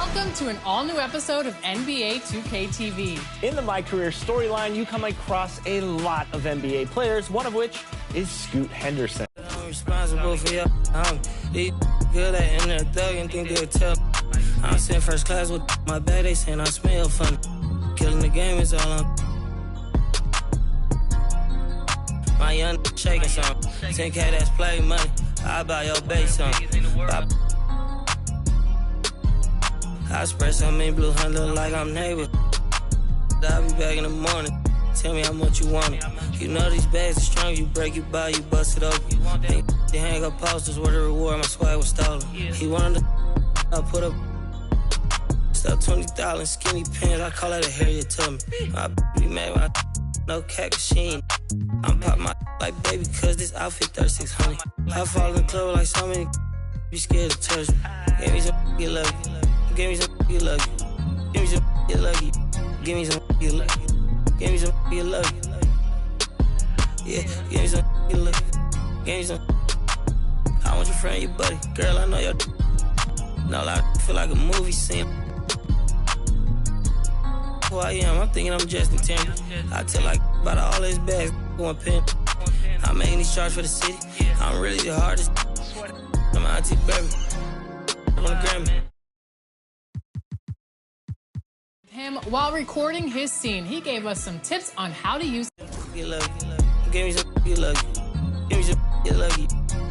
Welcome to an all-new episode of NBA 2K TV. In the My Career storyline, you come across a lot of NBA players, one of which is Scoot Henderson. I'm responsible for your these good at in there thugging, think they'll tell. I'm sitting first class with my bag, they saying I smell funny. Killing the game is all I'm. My young shaking some. 10K that's play money. I buy your base some. I spread some in blue hunt, look like I'm neighbor. I'll be back in the morning. Tell me how much you want it. You know these bags are strong, you break it by, you bust it open. They hang up posters where the reward, my swag was stolen. He wanted to, I put up stuff 20,000 skinny pants, I call that a Harriet Tubman. My be mad when I no cat machine. I'm pop my like baby, cause this outfit 3600. I fall in the club like so many be scared to touch me. Give me some get lucky. Give me some get lucky. Give me some get lucky. Give me some get lucky. Give me some get lucky. Yeah, give me some get lucky. Give me some. I want your friend, your buddy. Girl, I know your. No, I feel like a movie scene. Who I am, I'm thinking I'm Justin Timberlake. I tell like about all his bags going pin. I'm making these charts for the city. I'm really the hardest. I'm auntie baby. I'm on the Grammy. Him while recording his scene, he gave us some tips on how to use. Get lucky. Give me some get lucky. Give me some get lucky.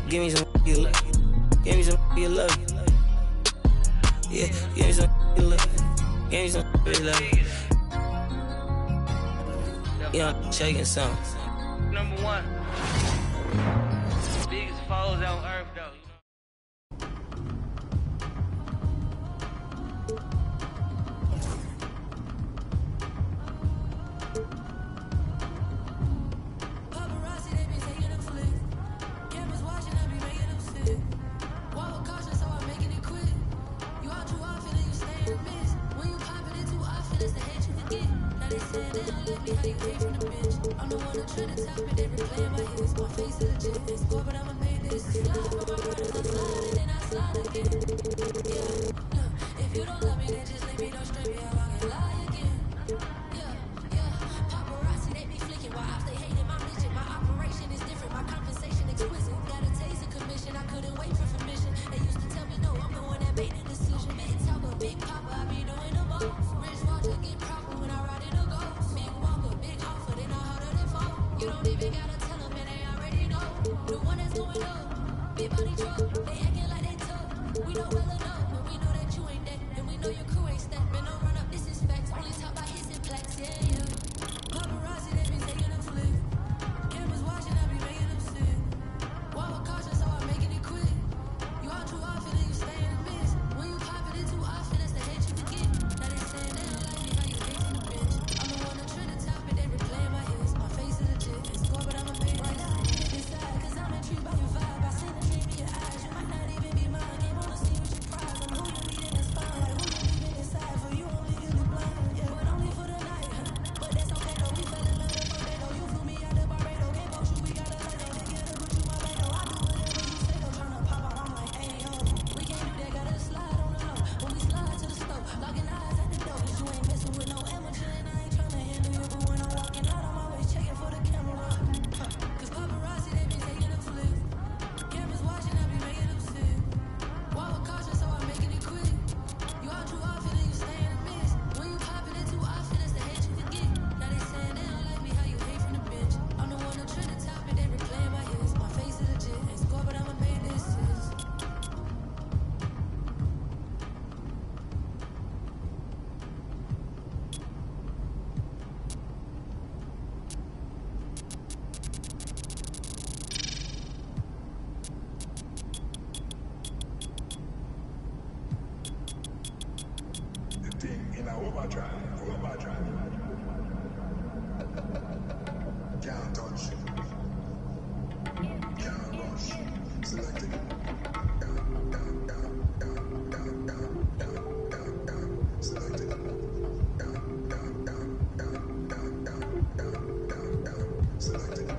Give me some get lucky. Give me some get lucky. Yeah, give me some get lucky. Give me some get lucky. Yeah, I'm shaking some. Number one. Biggest foes on earth, though. If you don't love me, then just leave me, don't stress me out, I can lie again. Paparazzi, they be flicking while I stay hating my mission. My operation is different, my compensation exquisite. Got a taser commission, I couldn't wait for permission. They used to tell me no, I'm the one that made the decision. Big top of Big Papa, I be doing the most. Rich Roger get proper when I ride in a ghost. Big Walker, big offer, then I harder than foe. You don't even gotta tell them, and they already know. The one that's going up, big body truck, they acting like they tough. We know well enough, but we know that you ain't that. And we know your crew ain't stacked. Man, don't run up, this is facts. Only talk about hits and plaques, yeah. Paparazzi, they be taking them flick. Cameras watching, I be making them sick. Walk with caution, so I'm making it quick. You out too often, and you stay in the mist. When you pop it in too often, that's the hate you can get. Now they saying they don't like me, how you hate from the bitch. I'm the one that trend the top, and they replaying my hits. My face is legit, they score, but I'ma pay right now. Inside, cause I'm intrigued by your vibe. I see the dream in your eyes, you might not even be mine. Game on the scene with your prize. I'm who you need in the spine, like who you leaving inside for you only really blind. Yeah, but only for the night, but that's okay though. We fell in love the first day though. You flew me out the Barbados, can't post you. We got a light though. Together, put you my back though. I do whatever you say though. Tryna pop out, I'm like, hey yo, we can't do that. Gotta slide on the low. When we slide to the stove, locking eyes at the door. 'Cause you ain't messing with no amateur, and I ain't tryna handle you. But when I'm walking out, I'm always checking for the camera. 'Cause paparazzi, they be taking them flick. Cameras watching, I be making them sick. Walk with caution, so I'm making it quick. You out too often, and you stay in the mist. When you pop it in too often, that's the hate you can get. Now they saying they don't like me, how you hate from the bitch. I'm the one that trend the top, and they replaying my hits. My face is legit, they score, but I'ma make this. The thing in our overdrive. Can't touch, can't rush. Select it. Select it. Select it.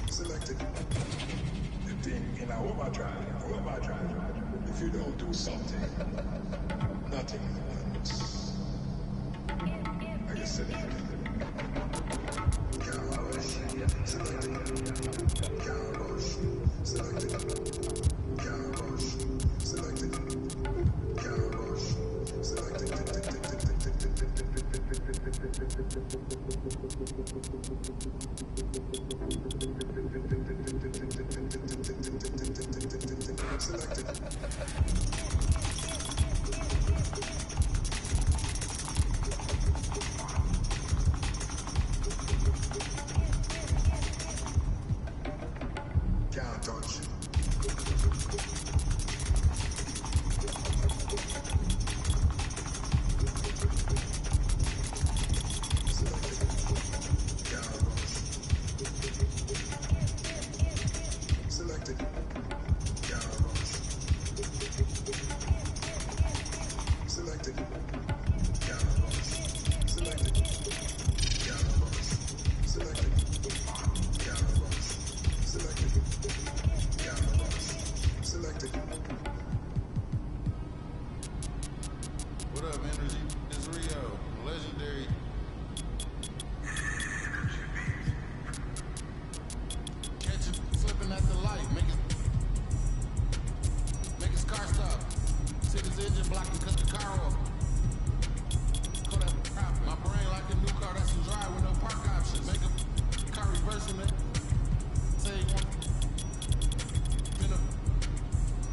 Selected. The thing, you know, what am I trying? What am I trying? If you don't do something, nothing happens. I guess selected. Cowboys. Selected. Cowboys. Selected. Cowboys. Selected. Cowboys. Selected. Can't touch. Selected. Cowboys. Selected. Cowboys. Selected. Cowboys. Selected. Cowboys. Selected. Cowboys. Selected. What up, Energy? It's Rio, legendary. Catch it flipping at the light, make his car stop. Sit his engine block and cut the car off. Call that crap. My brain like a new car that's in drive with no park options. Make a car reversing it. Say you want.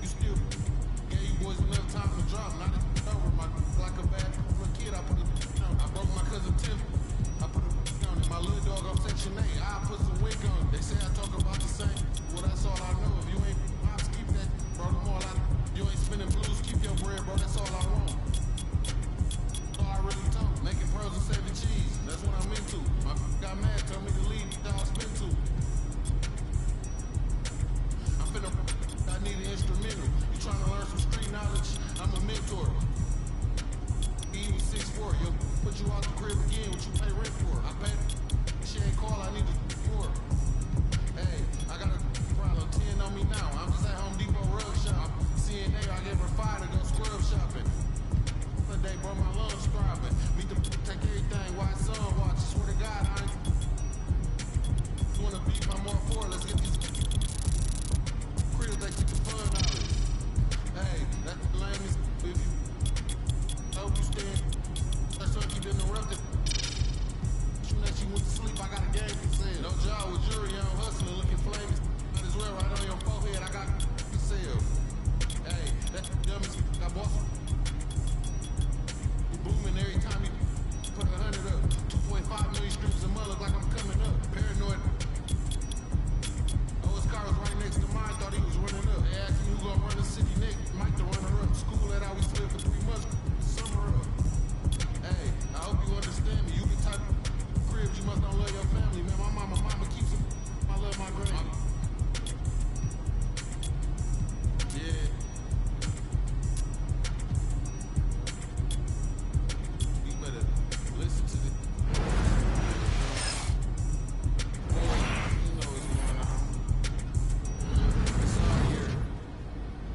You still gave you boys enough time to drop. Not over my like a bad little kid. I put it down. I broke my cousin Tim. I put it down. My little dog on Section 8. I put some wig on. They say I talk about the same. Well, that's all I know. If you ain't pops, keep that. Bro, them all out. You ain't spinning blues, keep your bread, bro. That's all I want. All I really talk. Making pearls and saving cheese. That's what I'm into. My got mad, told me to leave. That I spin to. I'm finna. I need an instrumental. You trying to learn some street knowledge? I'm a mentor. He was 6'4". Yo, put you out the crib again. What you pay rent for? I paid. She ain't call. I need a for. Hey, I got a problem. 10 on me now. I'm just at Home Depot rug shop. CNA, I gave her 5 to go scrub shopping. One day, bro, my lungs throbbing. Meet the take everything. Watch son watch. Swear to God, I ain't. You wanna beat my more for? Let's get these cribs that keep the fun out of it. Hey, that lame is if you hope you stand. That son keep interrupted. Soon as you went to sleep, I got a game to say. No job with jury, I'm hustling, looking flaming. Might as well right on your forehead, I got to sell. Hey, that dummy got boss. You booming every time you put 100 up. 2.5 million strips of mud look like I'm coming up. Paranoid. Oh, his car was right next to mine, thought he was running up. They asked me who gonna run the city next. Mike the runner up. School that I was slid for 3 months. Summer up. Hey, I hope you understand me. You can type cribs, you must don't love your family, man. My mama keeps it. I love my granny. Yeah. You better listen to this. You know what's going on. It's our year.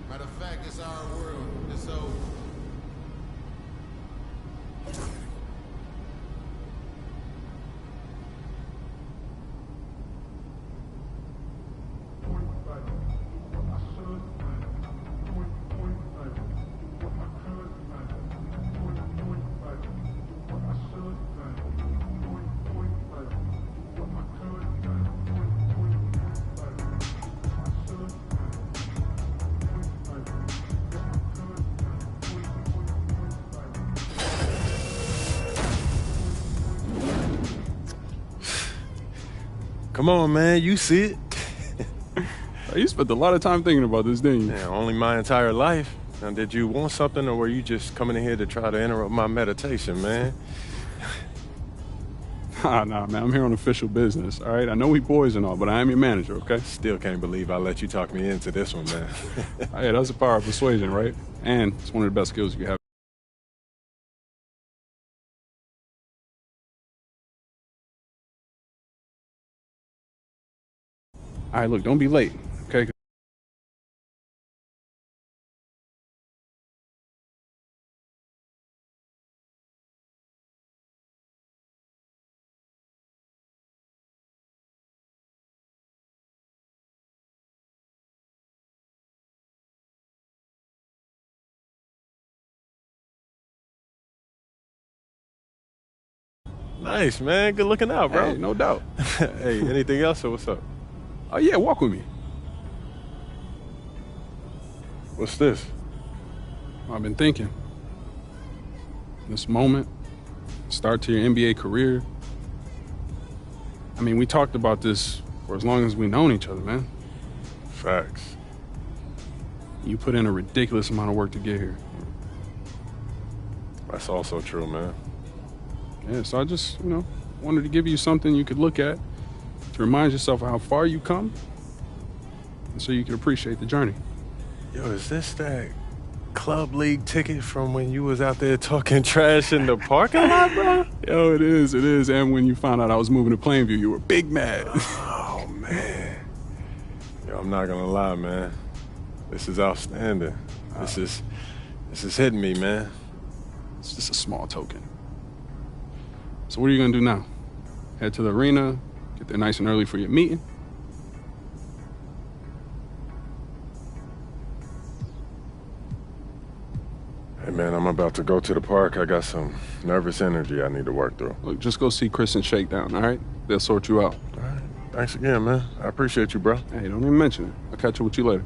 Matter of fact, it's our world. It's over. Come on, man. You see it. You spent a lot of time thinking about this, didn't you? Yeah, only my entire life. Now, did you want something, or were you just coming in here to try to interrupt my meditation, man? Nah, man. I'm here on official business, all right? I know we boys and all, but I am your manager, okay? Still can't believe I let you talk me into this one, man. Hey, that's the power of persuasion, right? And it's one of the best skills you have. All right, look, don't be late, okay? Nice, man. Good looking out, bro. Hey, no doubt. Hey, anything else, or what's up? Oh, yeah, walk with me. What's this? I've been thinking. This moment, start to your NBA career. I mean, we talked about this for as long as we've known each other, man. Facts. You put in a ridiculous amount of work to get here. That's also true, man. Yeah, so I just, wanted to give you something you could look at to remind yourself of how far you come and so you can appreciate the journey. Yo, is this that club league ticket from when you was out there talking trash in the parking lot, bro? Yo, it is. And when you found out I was moving to Plainview, you were big mad. Oh, man. Yo, I'm not gonna lie, man. This is outstanding. This is hitting me, man. It's just a small token. So what are you gonna do now? Head to the arena, get there nice and early for your meeting? Hey, man, I'm about to go to the park. I got some nervous energy I need to work through. Look, just go see Chris and Shakedown, all right? They'll sort you out. All right. Thanks again, man. I appreciate you, bro. Hey, don't even mention it. I'll catch up with you later.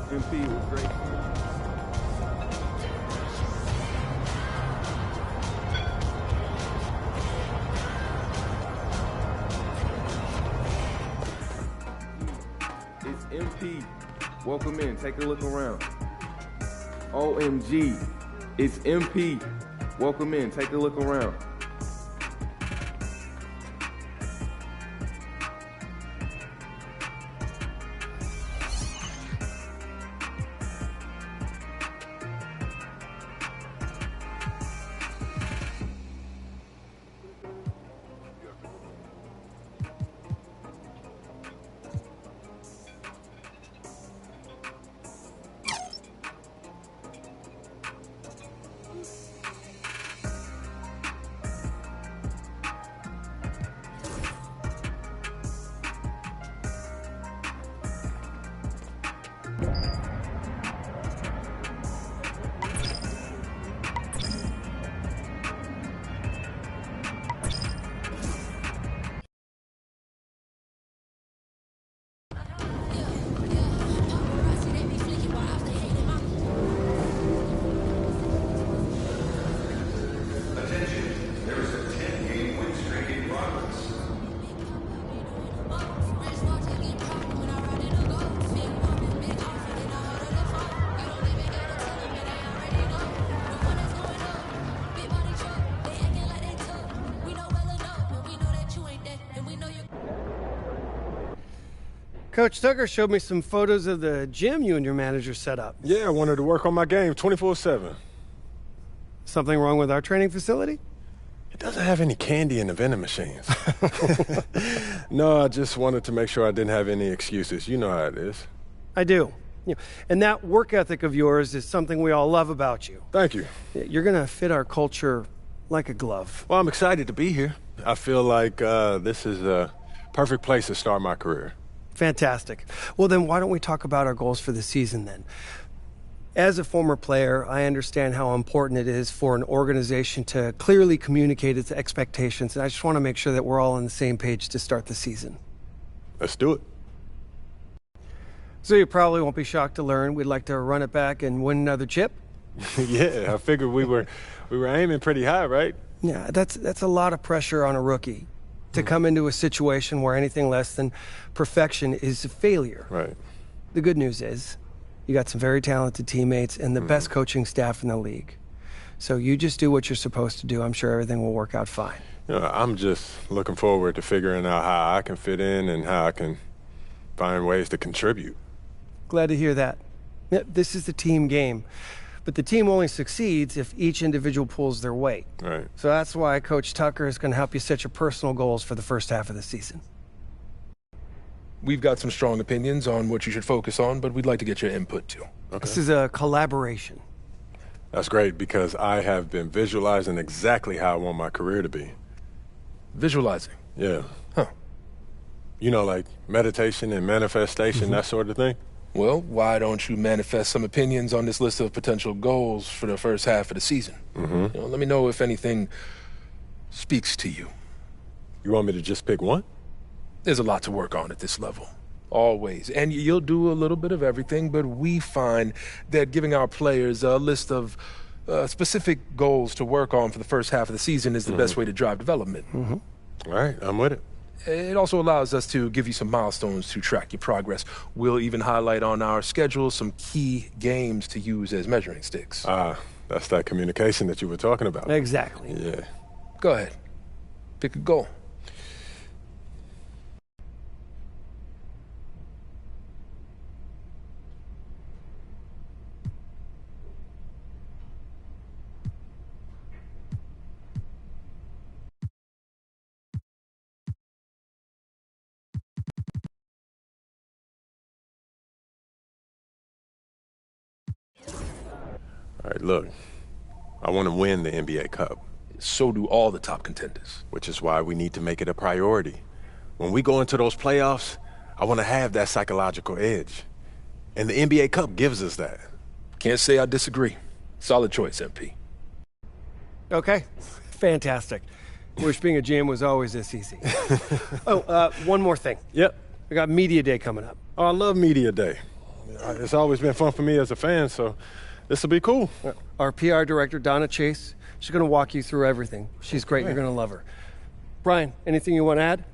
MP was great. It's MP. Welcome in. Take a look around. OMG. It's MP. Welcome in. Take a look around. Coach Tucker showed me some photos of the gym you and your manager set up. Yeah, I wanted to work on my game 24/7. Something wrong with our training facility? It doesn't have any candy in the vending machines. No, I just wanted to make sure I didn't have any excuses. You know how it is. I do. And that work ethic of yours is something we all love about you. Thank you. You're going to fit our culture like a glove. Well, I'm excited to be here. I feel like this is a perfect place to start my career. Fantastic. Well, then why don't we talk about our goals for the season then? As a former player, I understand how important it is for an organization to clearly communicate its expectations, and I just want to make sure that we're all on the same page to start the season. Let's do it. So you probably won't be shocked to learn we'd like to run it back and win another chip? Yeah, I figured we were aiming pretty high, right? Yeah, that's a lot of pressure on a rookie to come into a situation where anything less than perfection is a failure. Right. The good news is you got some very talented teammates and the best coaching staff in the league. So you just do what you're supposed to do. I'm sure everything will work out fine. I'm just looking forward to figuring out how I can fit in and how I can find ways to contribute. Glad to hear that. Yeah, this is the team game. But the team only succeeds if each individual pulls their weight. Right. So that's why Coach Tucker is going to help you set your personal goals for the first half of the season. We've got some strong opinions on what you should focus on, but we'd like to get your input too. Okay. This is a collaboration. That's great because I have been visualizing exactly how I want my career to be. Visualizing? Yeah. Huh. You know, like meditation and manifestation, that sort of thing? Well, why don't you manifest some opinions on this list of potential goals for the first half of the season? Let me know if anything speaks to you. You want me to just pick one? There's a lot to work on at this level. Always. And you'll do a little bit of everything, but we find that giving our players a list of specific goals to work on for the first half of the season is the best way to drive development. All right, I'm with it. It also allows us to give you some milestones to track your progress. We'll even highlight on our schedule some key games to use as measuring sticks. That's that communication that you were talking about. Exactly. Yeah. Go ahead. Pick a goal. All right, look, I want to win the NBA Cup. So do all the top contenders. Which is why we need to make it a priority. When we go into those playoffs, I want to have that psychological edge. And the NBA Cup gives us that. Can't say I disagree. Solid choice, MP. Okay, fantastic. Wish being a GM was always this easy. One more thing. Yep. We got Media Day coming up. Oh, I love Media Day. It's always been fun for me as a fan, so this will be cool. Our PR director, Donna Chase, she's going to walk you through everything. She's great. You're going to love her. Brian, anything you want to add?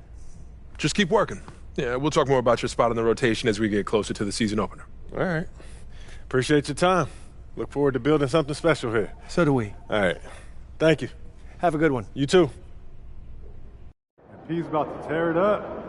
Just keep working. Yeah, we'll talk more about your spot in the rotation as we get closer to the season opener. All right. Appreciate your time. Look forward to building something special here. So do we. All right. Thank you. Have a good one. You too. He's about to tear it up.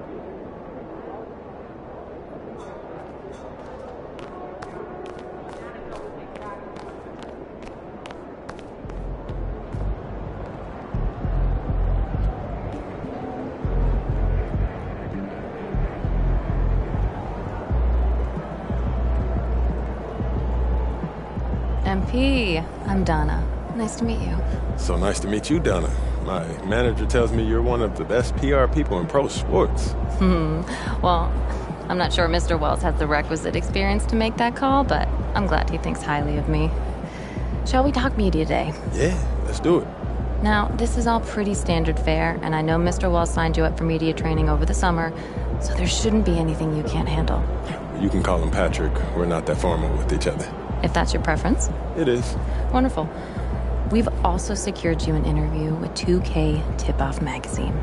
MP, I'm Donna. Nice to meet you. So nice to meet you, Donna. My manager tells me you're one of the best PR people in pro sports. Well, I'm not sure Mr. Wells has the requisite experience to make that call, but I'm glad he thinks highly of me. Shall we talk media day? Yeah, let's do it. Now, this is all pretty standard fare, and I know Mr. Wells signed you up for media training over the summer, so there shouldn't be anything you can't handle. You can call him Patrick. We're not that formal with each other. If that's your preference. It is. Wonderful. We've also secured you an interview with 2K Tip-Off magazine.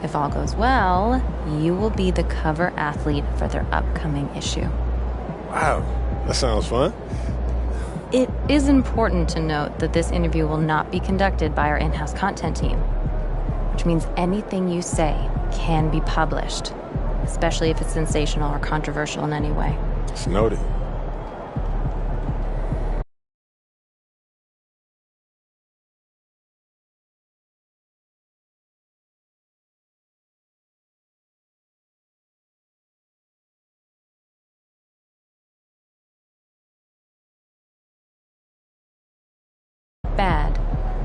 If all goes well, you will be the cover athlete for their upcoming issue. Wow, that sounds fun. It is important to note that this interview will not be conducted by our in-house content team, which means anything you say can be published, especially if it's sensational or controversial in any way. It's noted. Bad,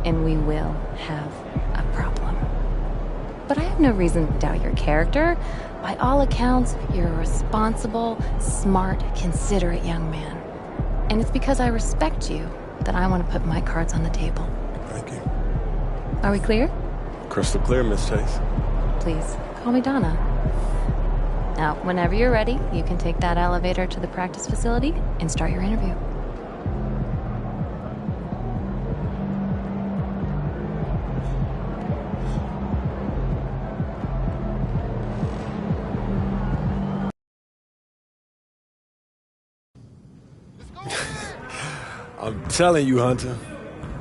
and we will have a problem. But I have no reason to doubt your character. By all accounts, you're a responsible, smart, considerate young man. And it's because I respect you that I want to put my cards on the table. Thank you. Are we clear? Crystal clear, Miss Chase. Please, call me Donna. Now, whenever you're ready, you can take that elevator to the practice facility and start your interview. I'm telling you, Hunter,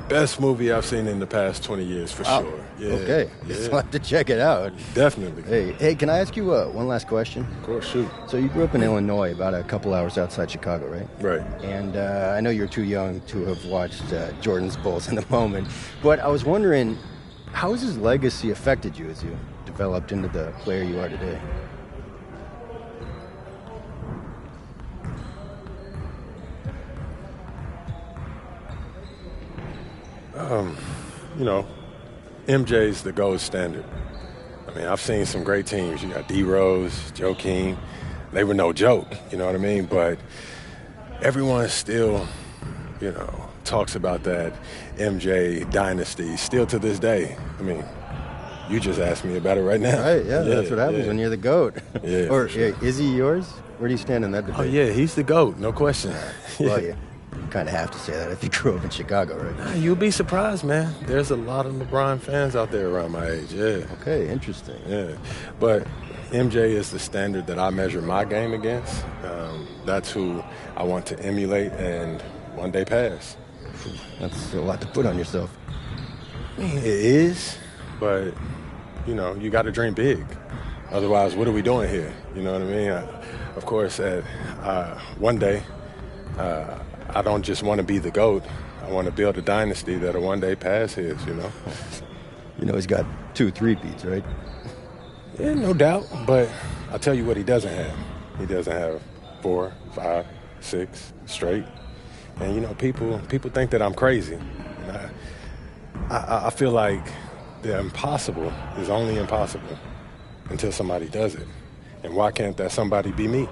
best movie I've seen in the past 20 years for sure. Yeah, okay, I'll have to check it out. Definitely. Hey, can I ask you one last question? Of course, shoot. So you grew up in Illinois, about a couple hours outside Chicago, right? Right. And I know you're too young to have watched Jordan's Bulls in the moment, but I was wondering, how has his legacy affected you as you developed into the player you are today? You know, MJ's the gold standard. I mean, I've seen some great teams. You got D Rose, Joakim. They were no joke, you know what I mean? But everyone still, you know, talks about that MJ dynasty still to this day. I mean, you just asked me about it right now. Right, yeah, that's what happens when you're the GOAT. Yeah, or sure. Is he yours? Where do you stand in that debate? Oh, yeah, he's the GOAT, no question. Well, yeah. You kind of have to say that if you grew up in Chicago, right? Nah, you'll be surprised, man. There's a lot of LeBron fans out there around my age, yeah. Okay, interesting. Yeah, but MJ is the standard that I measure my game against. That's who I want to emulate and one day pass. That's a lot to put on yourself. I mean, it is, but, you know, you got to dream big. Otherwise, what are we doing here? You know what I mean? Of course, one day, I don't just want to be the GOAT. I want to build a dynasty that'll one day pass his, you know? You know he's got 2 3-peats, right? Yeah, no doubt. But I'll tell you what he doesn't have. He doesn't have 4, 5, 6 straight. And, you know, people think that I'm crazy. And I feel like the impossible is only impossible until somebody does it. And why can't that somebody be me?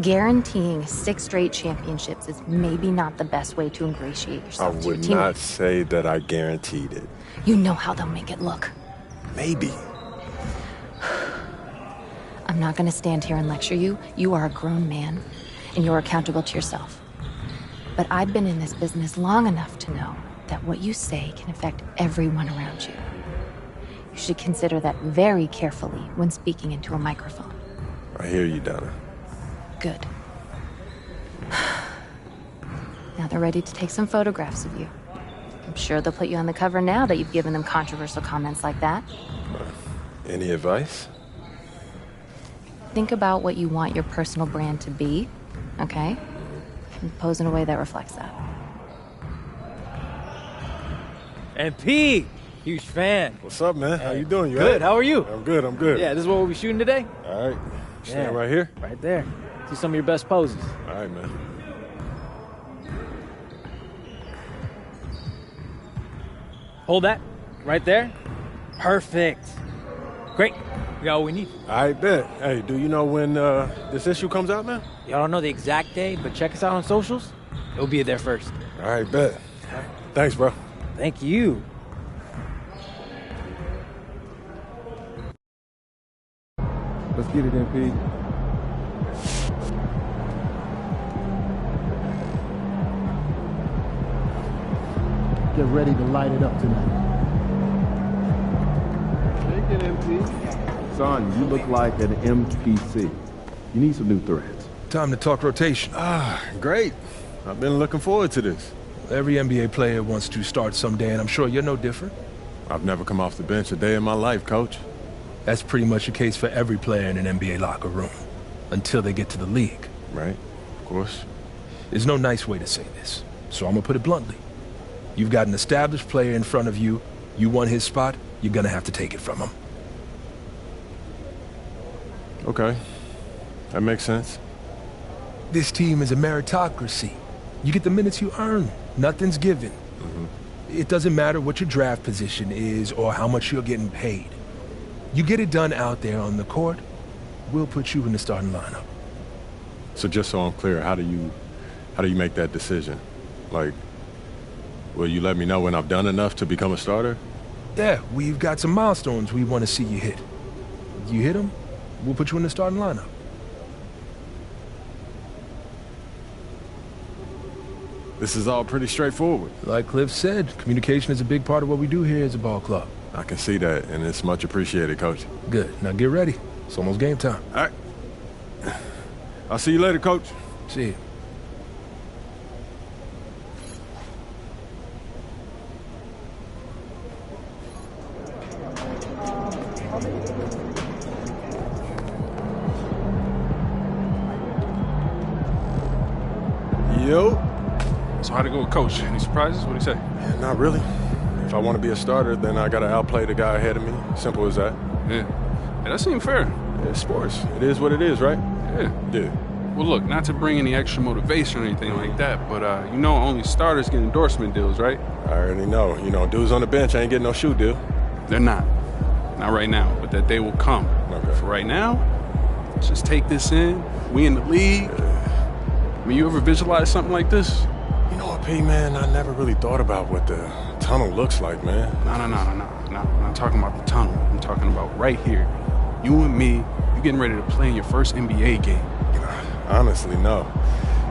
Guaranteeing 6 straight championships is maybe not the best way to ingratiate yourself to your team. I would not say that I guaranteed it. You know how they'll make it look. Maybe. I'm not going to stand here and lecture you. You are a grown man, and you're accountable to yourself. But I've been in this business long enough to know that what you say can affect everyone around you. You should consider that very carefully when speaking into a microphone. I hear you, Donna. Good. Now they're ready to take some photographs of you. I'm sure they'll put you on the cover now that you've given them controversial comments like that. Any advice? Think about what you want your personal brand to be, okay? And pose in a way that reflects that. And P, huge fan. What's up, man? How you doing? You Good. right? How are you? I'm good. I'm good. Yeah, this is what we'll be shooting today. All right. Stand right here. Right there. See some of your best poses. All right, man. Hold that. Right there. Perfect. Great. We got what we need. I bet. Hey, do you know when this issue comes out, man? Y'all don't know the exact day, but check us out on socials. It'll be there first. All right, bet. Thanks, bro. Thank you. Let's get it in, P. Get ready to light it up tonight. Take it, MP. Son, you look like an MPC. You need some new threads. Time to talk rotation. Great. I've been looking forward to this. Every NBA player wants to start someday, and I'm sure you're no different. I've never come off the bench a day in my life, Coach. That's pretty much the case for every player in an NBA locker room, until they get to the league. Right, of course. There's no nice way to say this, so I'm gonna put it bluntly. You've got an established player in front of you. You want his spot, you're gonna have to take it from him. Okay, that makes sense. This team is a meritocracy. You get the minutes you earn. Nothing's given. It doesn't matter what your draft position is or how much you're getting paid. You get it done out there on the court, we'll put you in the starting lineup. So just so I'm clear, how do you make that decision? Like, will you let me know when I've done enough to become a starter? Yeah, we've got some milestones we want to see you hit. You hit them, we'll put you in the starting lineup. This is all pretty straightforward. Like Cliff said, communication is a big part of what we do here as a ball club. I can see that, and it's much appreciated, Coach. Good. Now get ready. It's almost game time. All right. I'll see you later, Coach. See you. Yo. So how'd it go with Coach? Any surprises? What'd he say? Yeah, not really. If I want to be a starter, then I got to outplay the guy ahead of me. Simple as that. Yeah. Hey, that seemed fair. Yeah, sports. It is what it is, right? Yeah. Yeah. Well, look, not to bring any extra motivation or anything like that, but you know only starters get endorsement deals, right? I already know. You know, dudes on the bench ain't getting no shoe deal. They're not. Not right now, but that day will come. Okay. For right now, just take this in. We in the league. I mean, you ever visualize something like this? You know what, P, man? I never really thought about what the tunnel looks like, man. No. I'm not talking about the tunnel. I'm talking about right here. You and me, you getting ready to play in your first NBA game. Honestly, no.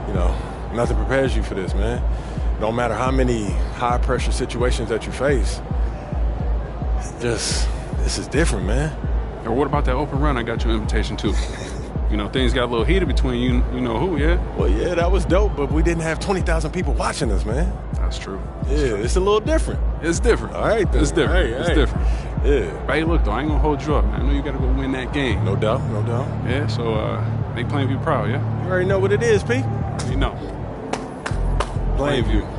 You know, nothing prepares you for this, man. No matter how many high-pressure situations that you face, this is different, man. Or what about that open run I got you an invitation to? You know, things got a little heated between you know who, yeah? Well, yeah, that was dope, but we didn't have 20,000 people watching us, man. That's true. Yeah, it's a little different. It's different. All right, then. It's different. It's different. Yeah. But hey, look, though, I ain't gonna hold you up, man. I know you gotta go win that game. No doubt, no doubt. Yeah, so make Plainview proud, yeah? You already know what it is, P. You know. Plainview.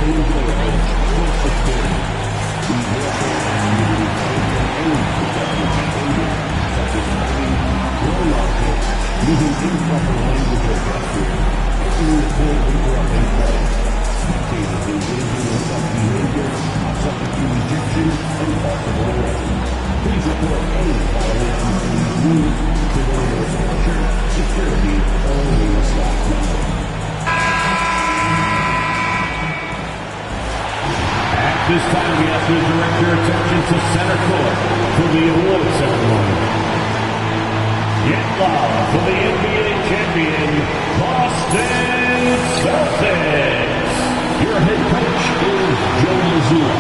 This time we ask you to direct your attention to center court for the award ceremony. Get live for the NBA champion, Boston Celtics. Your head coach is Joe Mazzulla.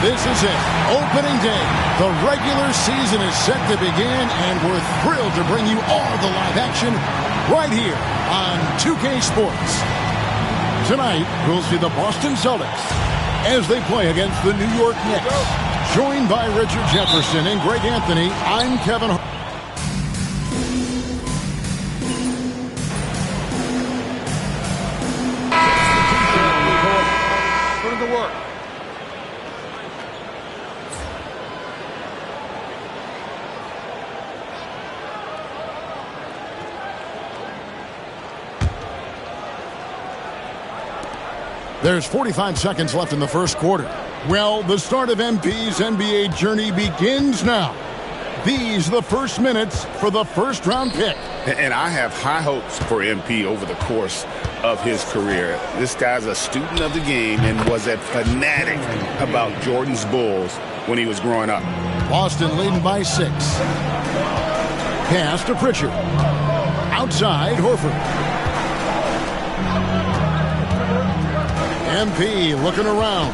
This is it, opening day. The regular season is set to begin, and we're thrilled to bring you all the live action right here on 2K Sports. Tonight, we'll see the Boston Celtics as they play against the New York Knicks. Joined by Richard Jefferson and Greg Anthony, I'm Kevin Hart. Put in the work. There's 45 seconds left in the first quarter. Well, the start of MP's NBA journey begins now. These are the first minutes for the first-round pick. And I have high hopes for MP over the course of his career. This guy's a student of the game and was a fanatic about Jordan's Bulls when he was growing up. Boston leading by 6. Pass to Pritchard. Outside, Horford. MP looking around.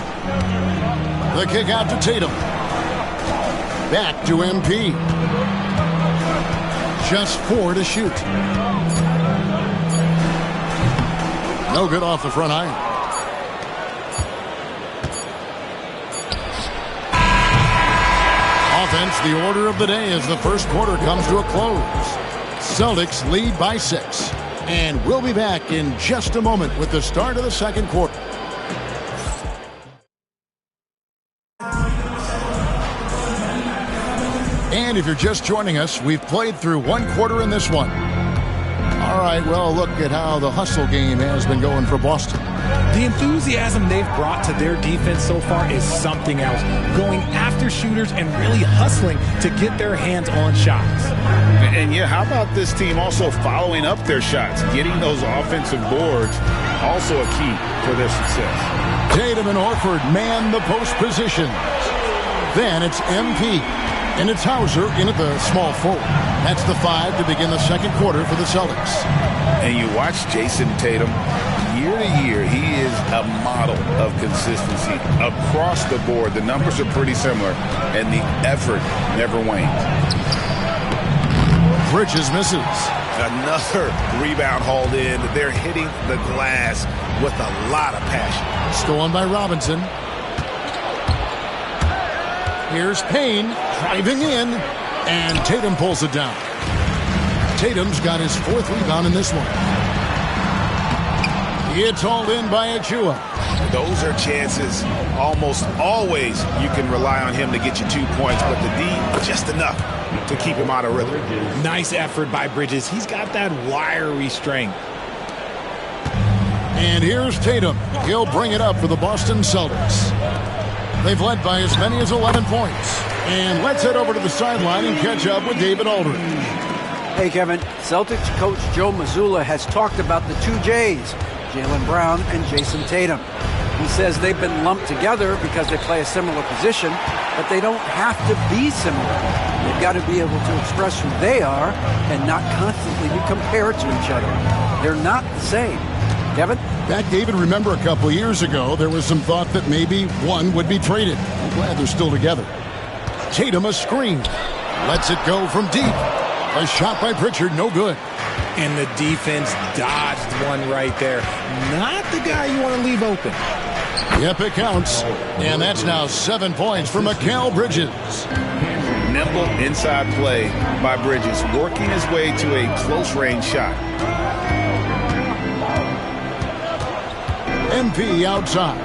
The kick out to Tatum. Back to MP. Just 4 to shoot. No good off the front iron. Offense, the order of the day as the first quarter comes to a close. Celtics lead by 6. And we'll be back in just a moment with the start of the second quarter. And if you're just joining us, we've played through one quarter in this one. All right, well, look at how the hustle game has been going for Boston. The enthusiasm they've brought to their defense so far is something else. Going after shooters and really hustling to get their hands on shots. And yeah, how about this team also following up their shots? Getting those offensive boards, also a key for their success. Tatum and Horford man the post positions. Then it's MP. And it's Hauser in at the small forward. That's the 5 to begin the second quarter for the Celtics. And you watch Jason Tatum, year to year, he is a model of consistency. Across the board, the numbers are pretty similar, and the effort never wanes. Bridges misses. Another rebound hauled in. They're hitting the glass with a lot of passion. Stolen by Robinson. Here's Payne driving in, and Tatum pulls it down. Tatum's got his 4th rebound in this one. It's hauled in by Achua. Those are chances. Almost always you can rely on him to get you 2 points, but the D, just enough to keep him out of rhythm. Nice effort by Bridges. He's got that wiry strength. And here's Tatum. He'll bring it up for the Boston Celtics. They've led by as many as 11 points. And let's head over to the sideline and catch up with David Aldridge. Hey, Kevin. Celtics coach Joe Mazzulla has talked about the 2 J's, Jaylen Brown and Jason Tatum. He says they've been lumped together because they play a similar position, but they don't have to be similar. They've got to be able to express who they are and not constantly be compared to each other. They're not the same. Kevin? Back, David, remember a couple of years ago, there was some thought that maybe one would be traded. I'm glad they're still together. Tatum a screen. Lets it go from deep. A shot by Pritchard, no good. And the defense dodged one right there. Not the guy you want to leave open. Yep, it counts. And that's now 7 points for Mikal Bridges. Nimble inside play by Bridges, working his way to a close-range shot. MP outside.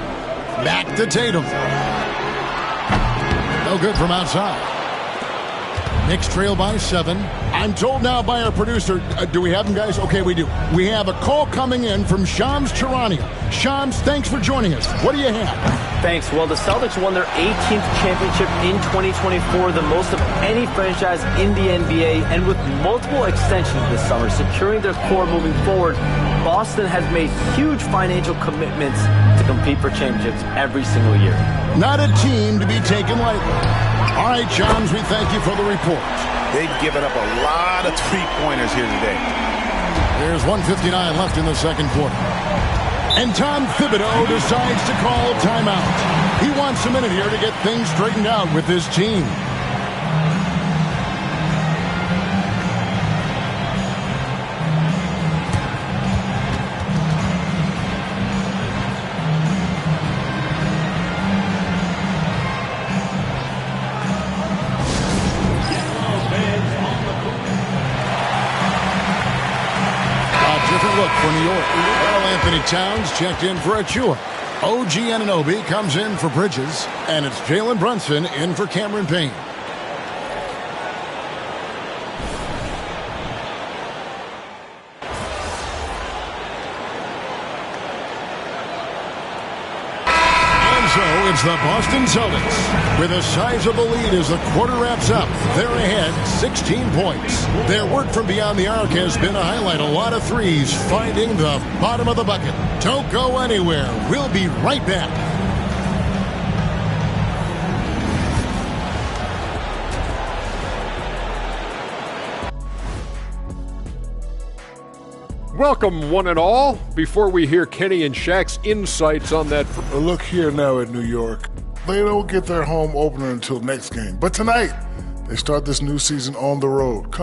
Back to Tatum. No good from outside. Knicks trail by 7. I'm told now by our producer, do we have them, guys? Okay, we do. We have a call coming in from Shams Charania. Shams, thanks for joining us. What do you have? Thanks. Well, the Celtics won their 18th championship in 2024, the most of any franchise in the NBA, and with multiple extensions this summer, securing their core moving forward, Boston has made huge financial commitments to compete for championships every single year. Not a team to be taken lightly. All right, Shams, we thank you for the report. They've given up a lot of three-pointers here today. There's 1:59 left in the second quarter. And Tom Thibodeau decides to call timeout. He wants a minute here to get things straightened out with his team. For New York. Well, Anthony Towns checked in for Achua. OG Anunoby comes in for Bridges, and it's Jalen Brunson in for Cameron Payne. And So it's the Boston Celtics with a sizable lead as the quarter wraps up. They're ahead 16 points. Their work from beyond the arc has been a highlight. A lot of threes finding the bottom of the bucket. Don't go anywhere. We'll be right back. Welcome, one and all. Before we hear Kenny and Shaq's insights on that. Look here now at New York. They don't get their home opener until next game. But tonight, they start this new season on the road.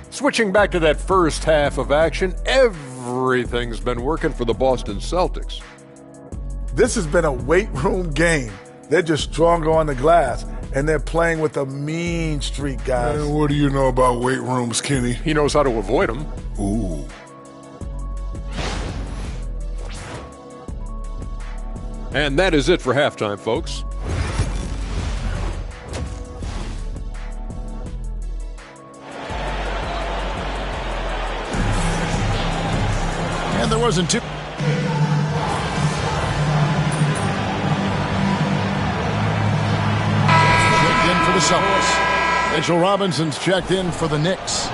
Switching back to that first half of action, everything's been working for the Boston Celtics. This has been a weight room game. They're just stronger on the glass, and they're playing with a mean streak, guys. Man, what do you know about weight rooms, Kenny? He knows how to avoid them. Ooh. And that is it for halftime, folks. And there wasn't too... Checked in for the Celtics. Mitchell Robinson's checked in for the Knicks.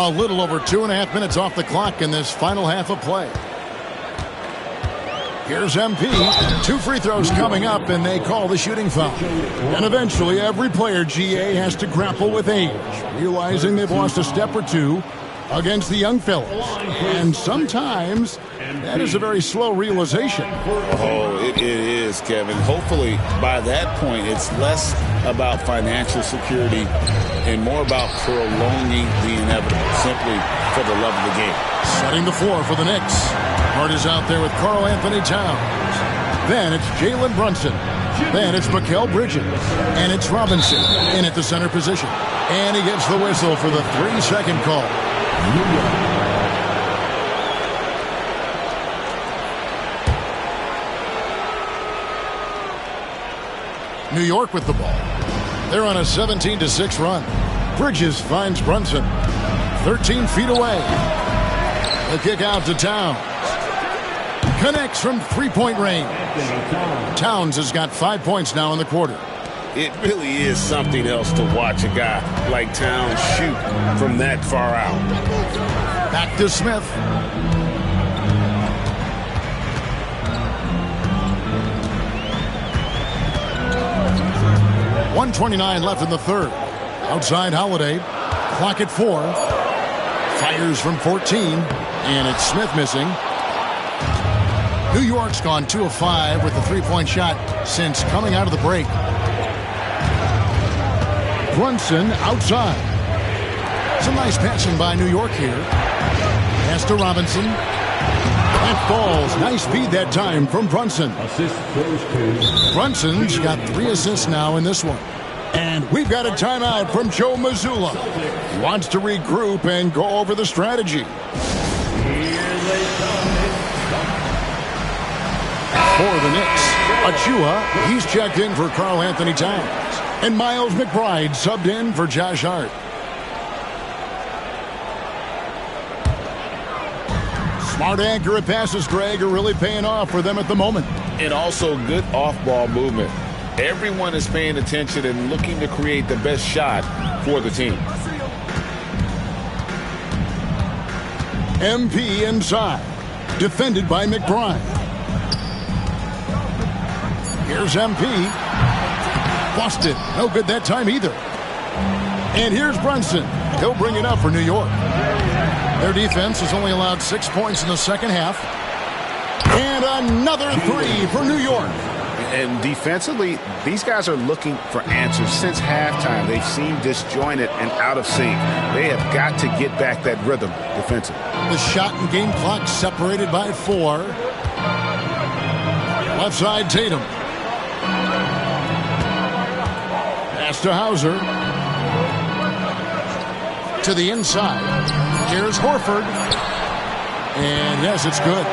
A little over 2.5 minutes off the clock in this final half of play. Here's MP. 2 free throws coming up, and they call the shooting foul. And eventually, every player, GA, has to grapple with age, realizing they've lost a step or two against the young fellas. And sometimes that is a very slow realization. Oh, it is, Kevin. Hopefully, by that point, it's less about financial security and more about prolonging the inevitable, simply for the love of the game. Setting the floor for the Knicks. Hart is out there with Karl Anthony Towns. Then it's Jalen Brunson. Then it's Mikal Bridges. And it's Robinson in at the center position. And he gets the whistle for the 3-second call. New York with the ball. They're on a 17-6 run. Bridges finds Brunson. 13 feet away. The kick out to Towns. Connects from three-point range. Towns has got 5 points now in the quarter. It really is something else to watch a guy like Towns shoot from that far out. Back to Smith. .129 left in the third. Outside Holiday. Clock at 4. Fires from 14. And it's Smith missing. New York's gone 2 of 5 with the three-point shot since coming out of the break. Brunson outside. Some nice passing by New York here. Pass to Robinson. That falls. Nice feed that time from Brunson. Brunson's got 3 assists now in this one. And we've got a timeout from Joe Mazzulla. He wants to regroup and go over the strategy. For the Knicks, Achua, he's checked in for Karl Anthony Towns. And Miles McBride subbed in for Josh Hart. Smart, accurate passes, Greg, are really paying off for them at the moment. And also good off-ball movement. Everyone is paying attention and looking to create the best shot for the team. MP inside. Defended by McBride. Here's MP. Busted. No good that time either. And here's Brunson. He'll bring it up for New York. Their defense has only allowed 6 points in the second half. And another 3 for New York. And defensively, these guys are looking for answers since halftime. They've seemed disjointed and out of sync. They have got to get back that rhythm defensively. The shot and game clock separated by 4. Left side, Tatum. Pass to Hauser. To the inside. Here's Horford. And yes, it's good.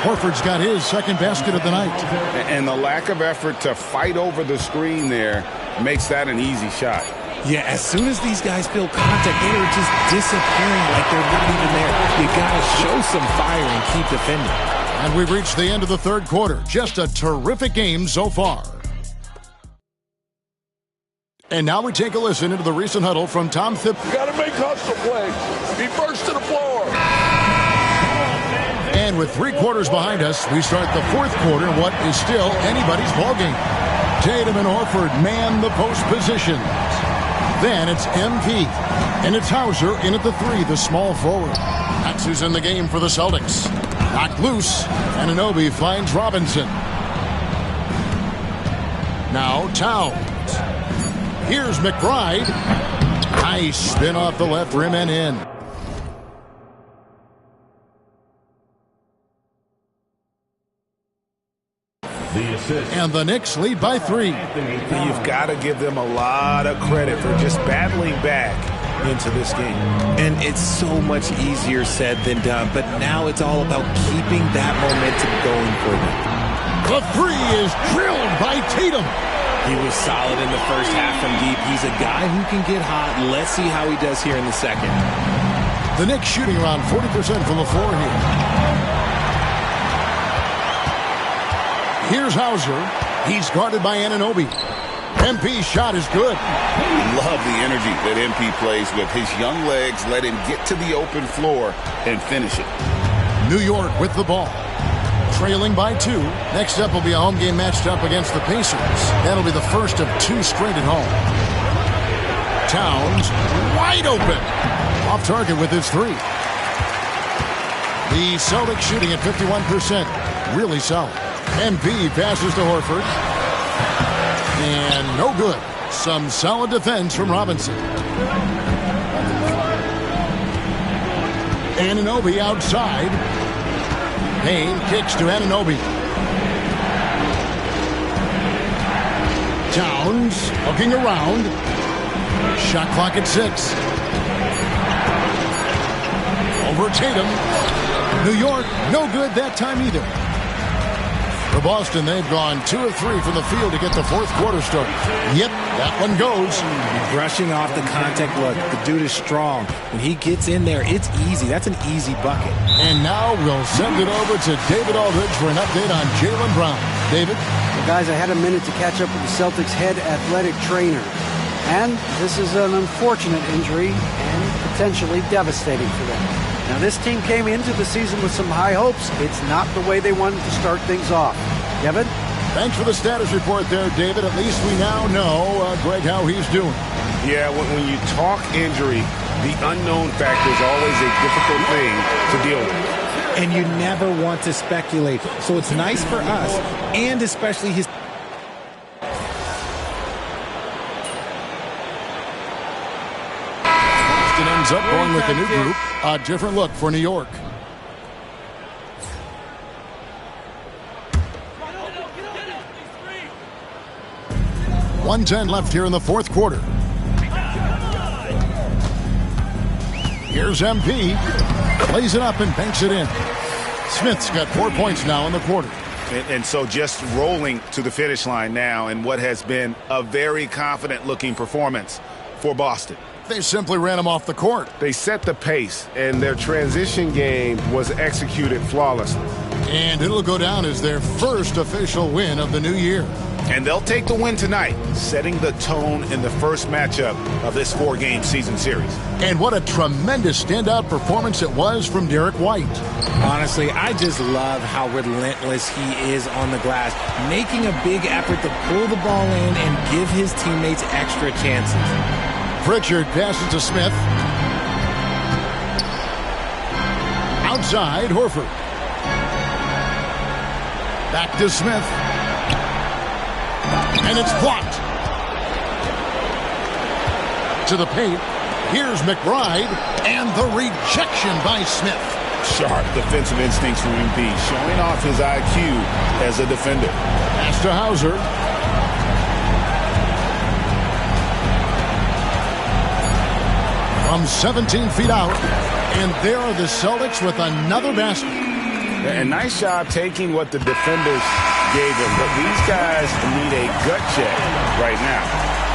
Horford's got his second basket of the night. And the lack of effort to fight over the screen there makes that an easy shot. Yeah, as soon as these guys feel contact, they are just disappearing like they're not even there. You got to show some fire and keep defending. And we've reached the end of the third quarter. Just a terrific game so far. And now we take a listen into the recent huddle from Tom Thibodeau. You got to make hustle plays. Be first to the floor. And with 3 quarters behind us, we start the fourth quarter in what is still anybody's ballgame. Tatum and Horford man the post positions. Then it's MP. And it's Hauser in at the 3, the small forward. That's who's in the game for the Celtics. Knocked loose. Anunoby finds Robinson. Now Towns. Here's McBride. Nice spin off the left rim and in. And the Knicks lead by 3. You've got to give them a lot of credit for just battling back into this game. And it's so much easier said than done, but now it's all about keeping that momentum going for them. The 3 is drilled by Tatum. He was solid in the first half from deep. He's a guy who can get hot. Let's see how he does here in the second. The Knicks shooting around 40% from the floor here. Here's Hauser. He's guarded by Anunoby. MP's shot is good. Love the energy that MP plays with. His young legs let him get to the open floor and finish it. New York with the ball. Trailing by 2. Next up will be a home game matched up against the Pacers. That'll be the first of 2 straight at home. Towns wide open. Off target with his 3. The Celtics shooting at 51%. Really solid. MP passes to Horford. And no good. Some solid defense from Robinson. Anunoby outside. Payne kicks to Anunoby. Towns hooking around. Shot clock at 6. Over Tatum. New York, no good that time either. For Boston, they've gone 2 of 3 from the field to get the fourth quarter started. Yep, that one goes. Brushing off the contact look. The dude is strong. When he gets in there, it's easy. That's an easy bucket. And now we'll send it over to David Aldridge for an update on Jaylen Brown. David? Well, guys, I had a minute to catch up with the Celtics head athletic trainer. And this is an unfortunate injury and potentially devastating for them. Now, this team came into the season with some high hopes. It's not the way they wanted to start things off. Kevin? Thanks for the status report there, David. At least we now know, Greg, how he's doing. Yeah, when you talk injury, the unknown factor is always a difficult thing to deal with. And you never want to speculate. So it's nice for us, and especially his... Boston ends up going with the new group. A different look for New York. .110 left here in the fourth quarter. Here's MP. Plays it up and banks it in. Smith's got 4 points now in the quarter. And so just rolling to the finish line now in what has been a very confident-looking performance for Boston. They simply ran him off the court. They set the pace, and their transition game was executed flawlessly. And it'll go down as their first official win of the new year. And they'll take the win tonight, setting the tone in the first matchup of this 4-game season series. And what a tremendous standout performance it was from Derek White. Honestly, I just love how relentless he is on the glass, making a big effort to pull the ball in and give his teammates extra chances. Pritchard passes to Smith. Outside, Horford. Back to Smith. And it's blocked. To the paint. Here's McBride. And the rejection by Smith. Sharp defensive instincts from MP, showing off his IQ as a defender. Pass to Hauser. From 17 feet out. And there are the Celtics with another basket. A nice job taking what the defenders gave him, but these guys need a gut check right now.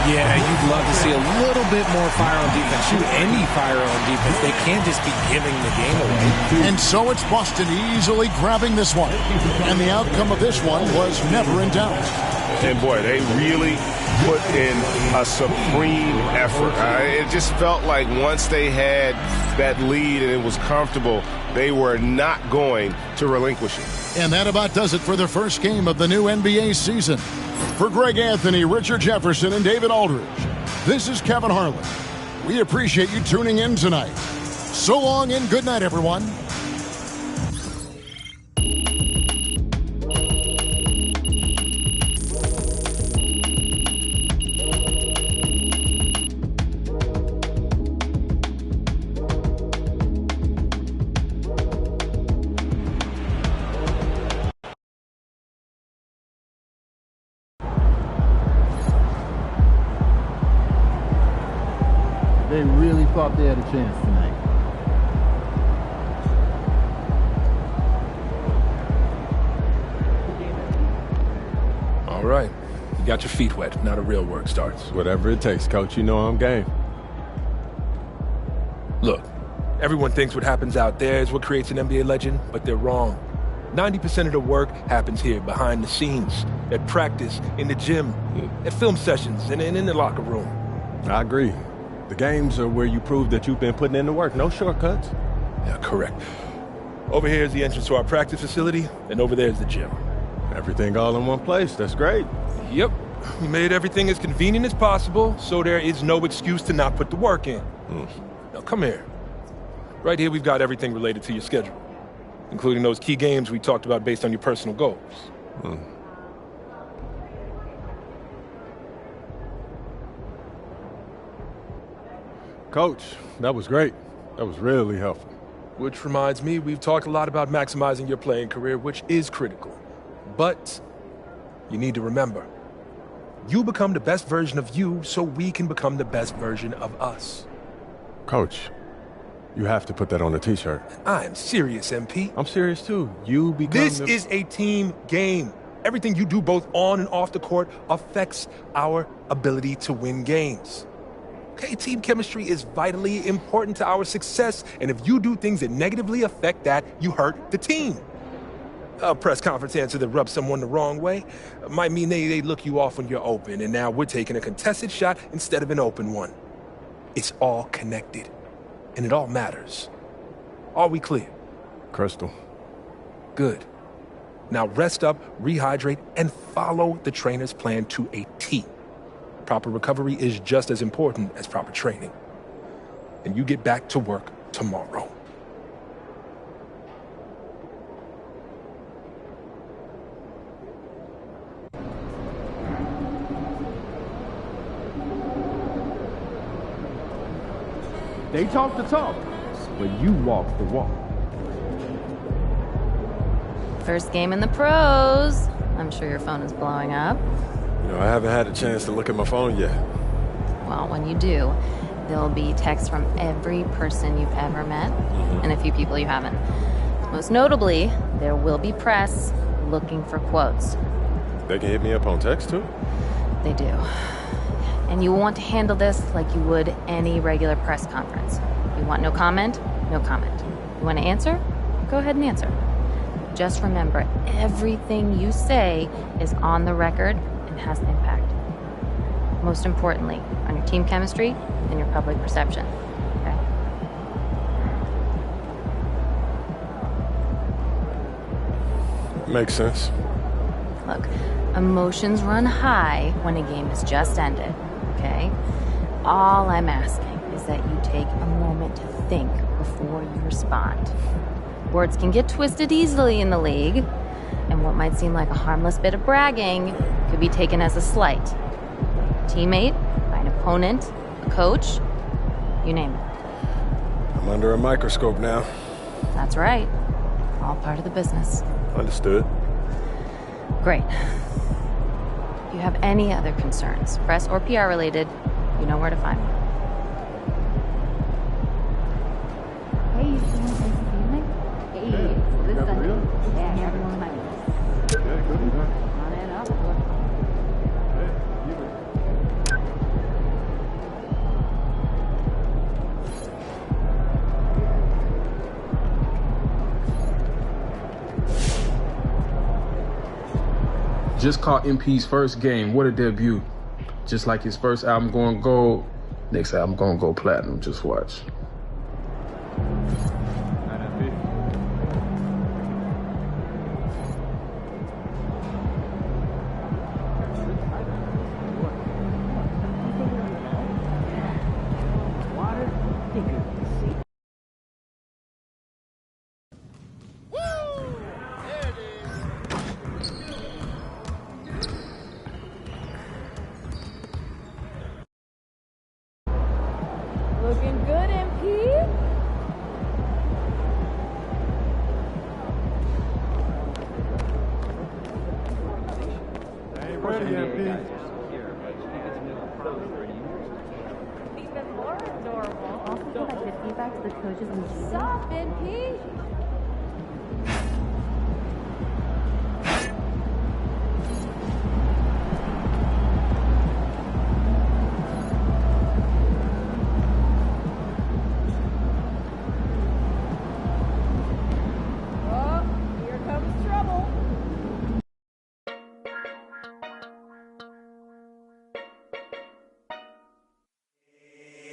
Yeah, you'd love to see a little bit more fire on defense. Shoot, any fire on defense. They can't just be giving the game away. And so it's Boston easily grabbing this one. And the outcome of this one was never in doubt. And boy, they really put in a supreme effort. It just felt like once they had that lead and it was comfortable, they were not going to relinquish it. And that about does it for the first game of the new NBA season. For Greg Anthony, Richard Jefferson, and David Aldridge, this is Kevin Harlan. We appreciate you tuning in tonight. So long and good night, everyone. They really thought they had a chance tonight. All right. You got your feet wet. Now the real work starts. Whatever it takes, Coach. You know I'm game. Look, everyone thinks what happens out there is what creates an NBA legend, but they're wrong. 90% of the work happens here, behind the scenes, at practice, in the gym, at film sessions, and in the locker room. I agree. The games are where you prove that you've been putting in the work. No shortcuts. Yeah, correct. Over here is the entrance to our practice facility, and over there is the gym. Everything all in one place. That's great. Yep. We made everything as convenient as possible, so there is no excuse to not put the work in. Now, come here. Right here, we've got everything related to your schedule, including those key games we talked about based on your personal goals. Coach, that was great. That was really helpful. Which reminds me, we've talked a lot about maximizing your playing career, which is critical. But you need to remember, you become the best version of you so we can become the best version of us. Coach, you have to put that on a t-shirt. I am serious, MP. I'm serious too. You become This is a team game. Everything you do both on and off the court affects our ability to win games. Okay, team chemistry is vitally important to our success, and if you do things that negatively affect that, you hurt the team. A press conference answer that rubs someone the wrong way might mean they look you off when you're open, and now we're taking a contested shot instead of an open one. It's all connected, and it all matters. Are we clear? Crystal. Good. Now rest up, rehydrate, and follow the trainer's plan to a T. Proper recovery is just as important as proper training. And you get back to work tomorrow. They talk the talk, but you walk the walk. First game in the pros. I'm sure your phone is blowing up. You know, I haven't had a chance to look at my phone yet. Well, when you do, there'll be texts from every person you've ever met and a few people you haven't. Most notably, there will be press looking for quotes. They can hit me up on text too? They do. And you want to handle this like you would any regular press conference. You want no comment? No comment. You want to answer? Go ahead and answer. Just remember, everything you say is on the record and has impact. Most importantly, on your team chemistry and your public perception. Okay? Makes sense. Look, emotions run high when a game has just ended, okay? All I'm asking is that you take a moment to think before you respond. Words can get twisted easily in the league, and what might seem like a harmless bit of bragging could be taken as a slight. A teammate, by an opponent, a coach, you name it. I'm under a microscope now. That's right. All part of the business. Understood. Great. If you have any other concerns, press or PR related, you know where to find me. Hey, you still want to play some music? Hey, so this Sunday. Yeah, everyone might be. On and up. Just caught MP's first game. What a debut. Just like his first album going gold, next album going to go platinum. Just watch. Looking good, MP. Ain't ready, MP. Even more adorable. Also, feel like the feedback to the coaches and GM. Sup, MP?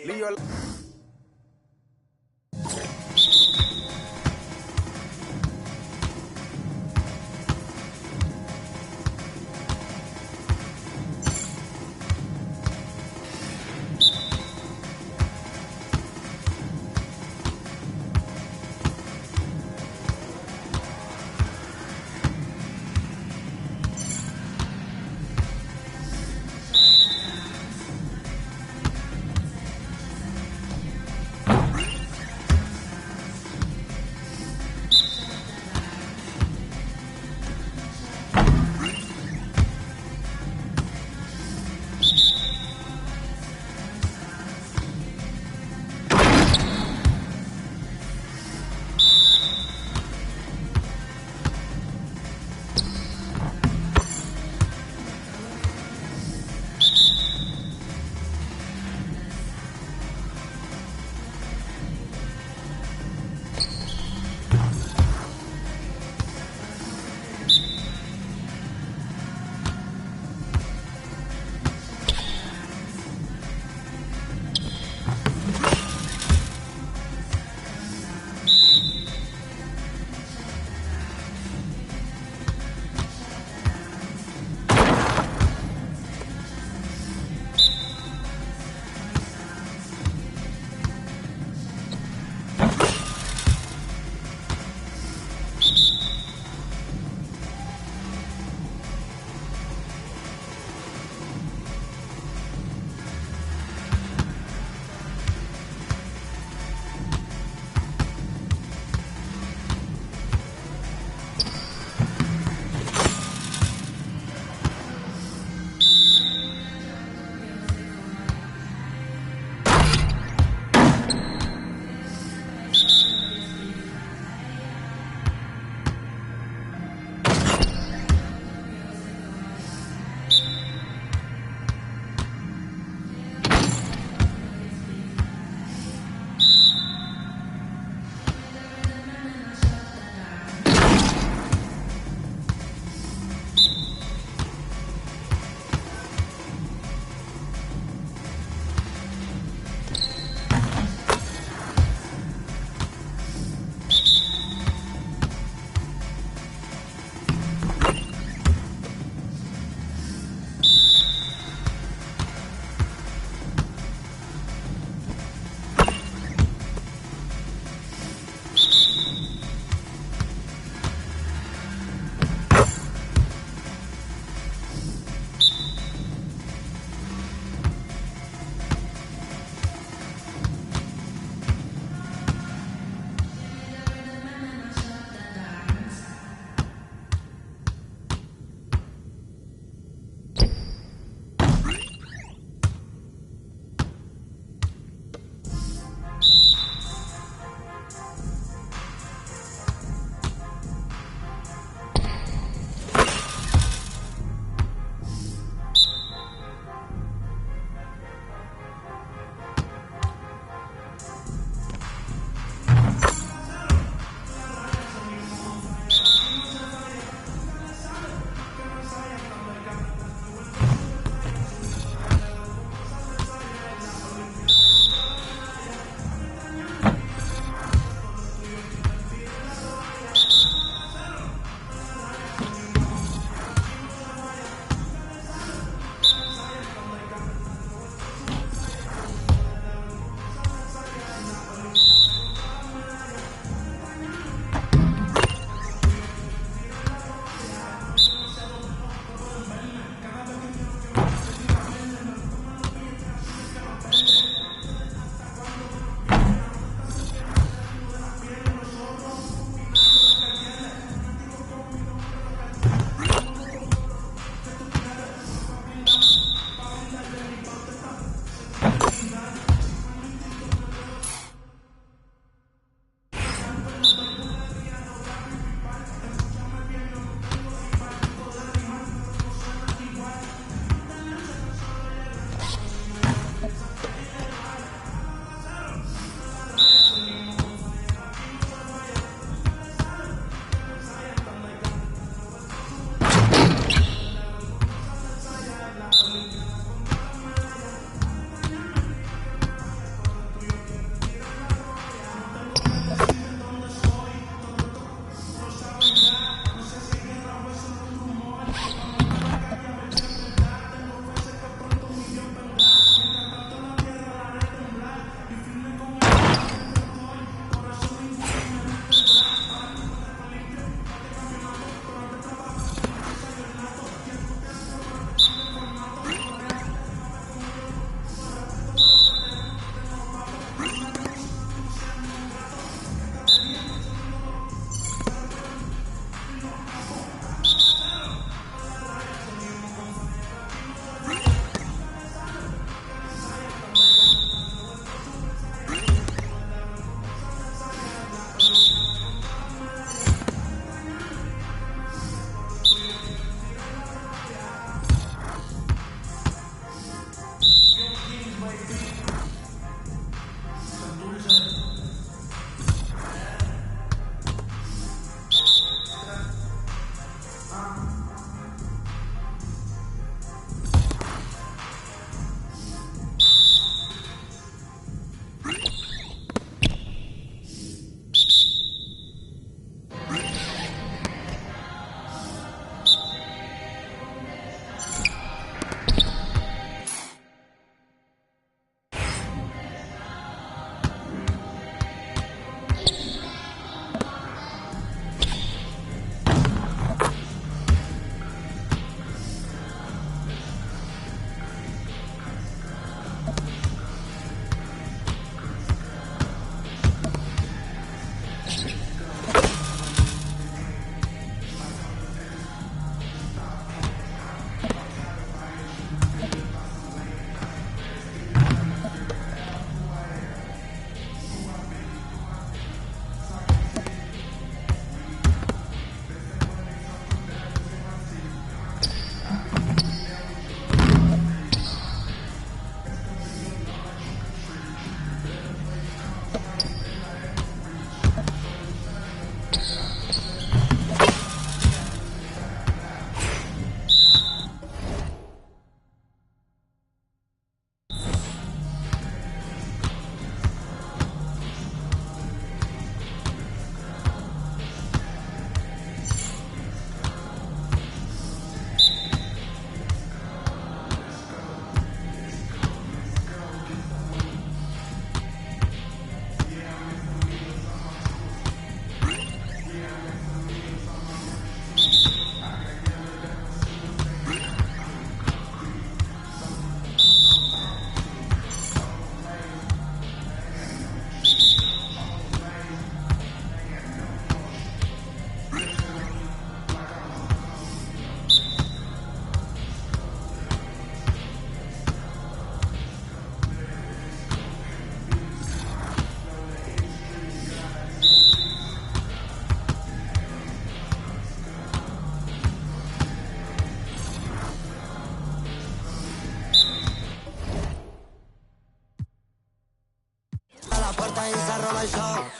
Leo.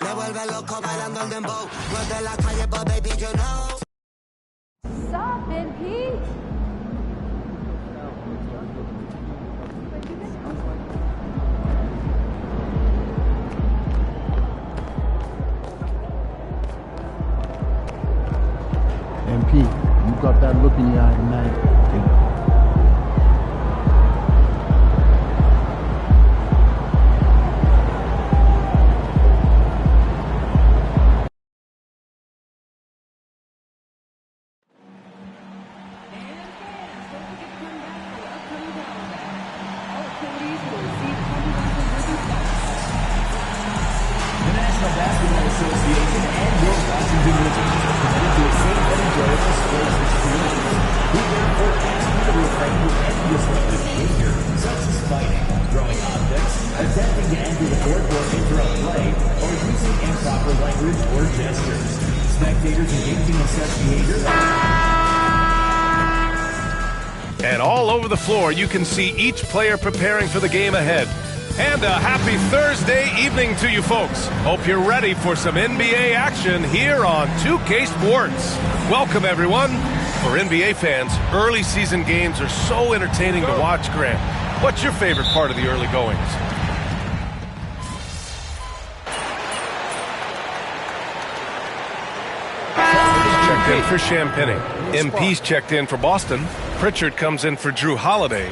Me vuelve loco bailando el dembow. No es de la calle, but baby, you know. Stop it, Pete. MP, you got that look in your eye tonight. And all over the floor, you can see each player preparing for the game ahead. And a happy Thursday evening to you folks. Hope you're ready for some NBA action here on 2K Sports. Welcome, everyone. For NBA fans, early season games are so entertaining to watch, Grant. What's your favorite part of the early goings? Checked in for Champagny. MP's checked in for Boston. Pritchard comes in for Drew Holiday.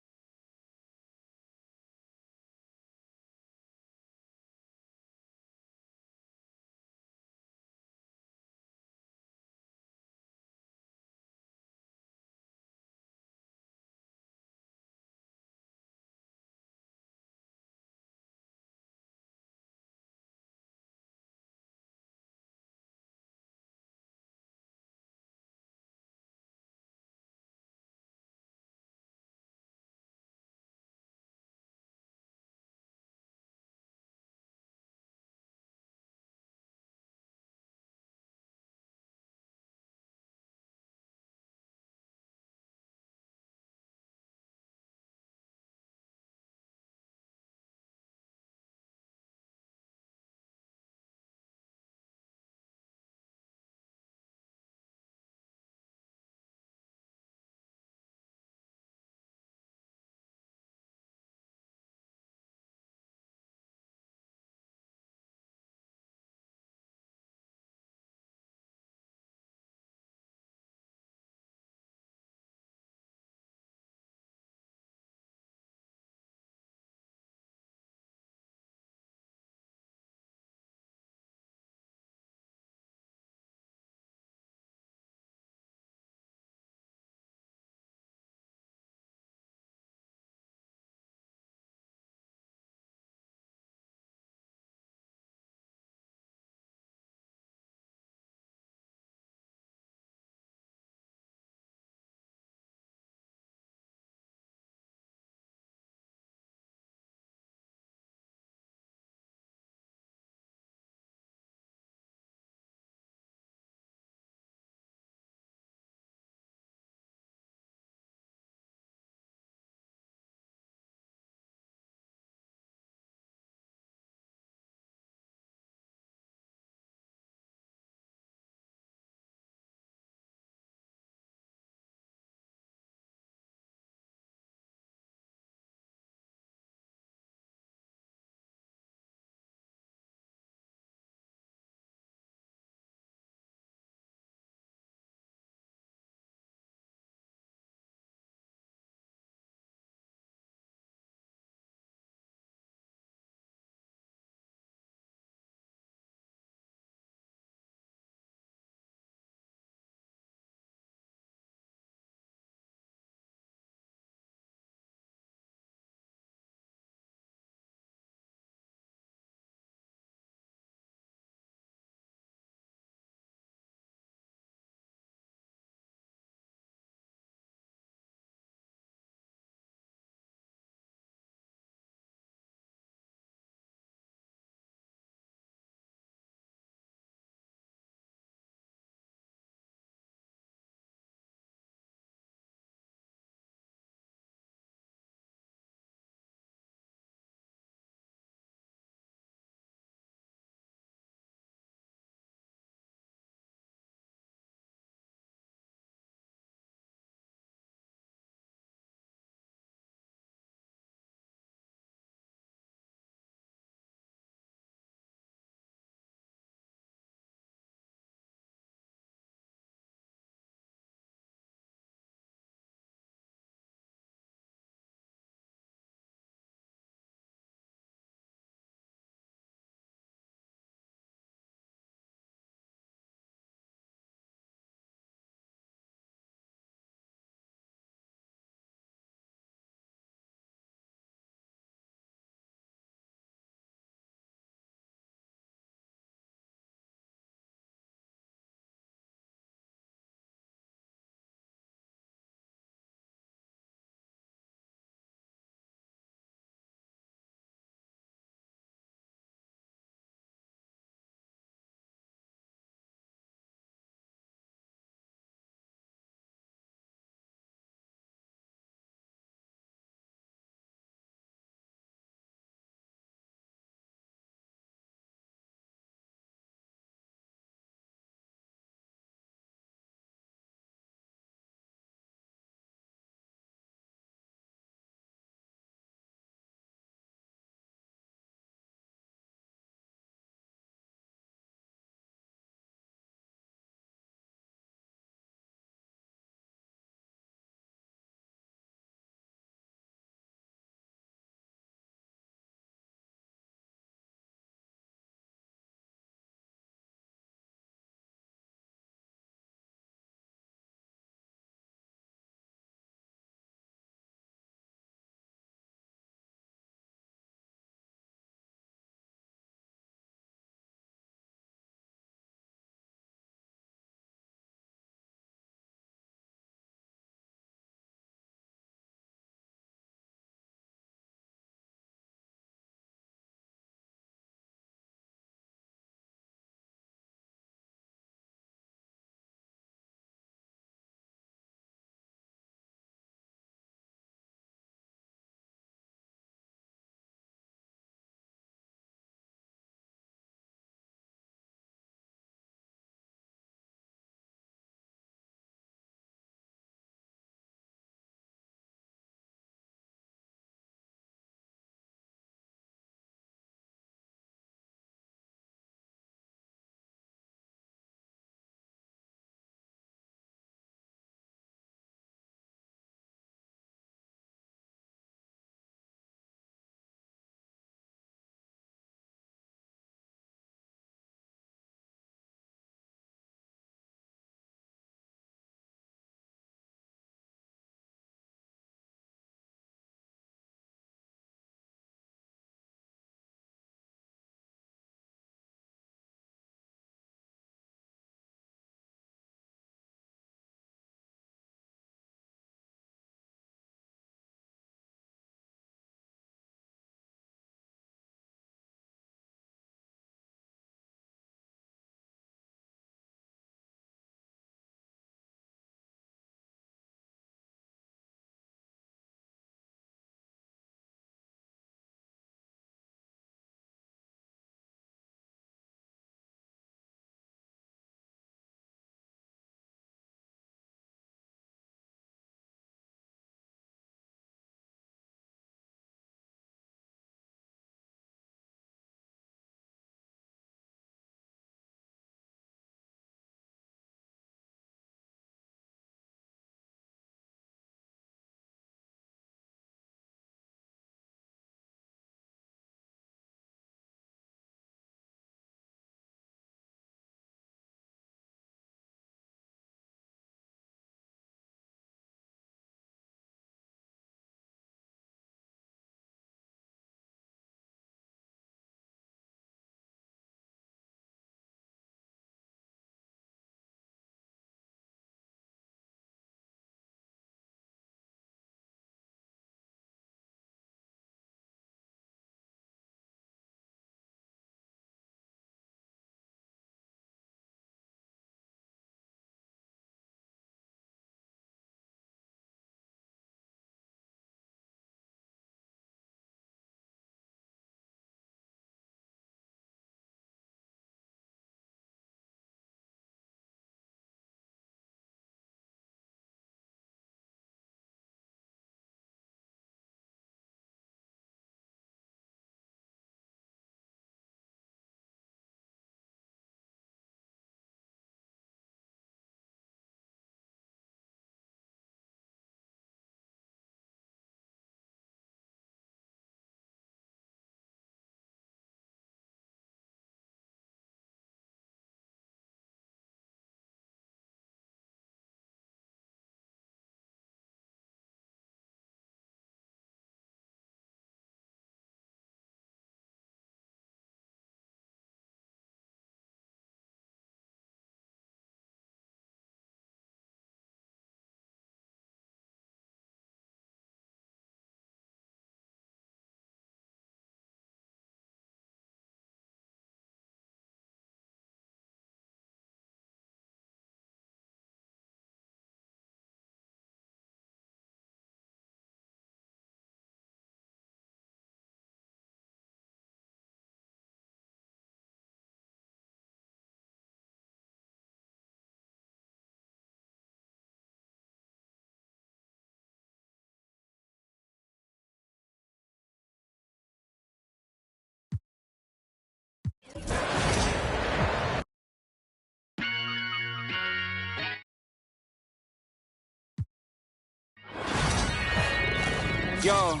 Yo,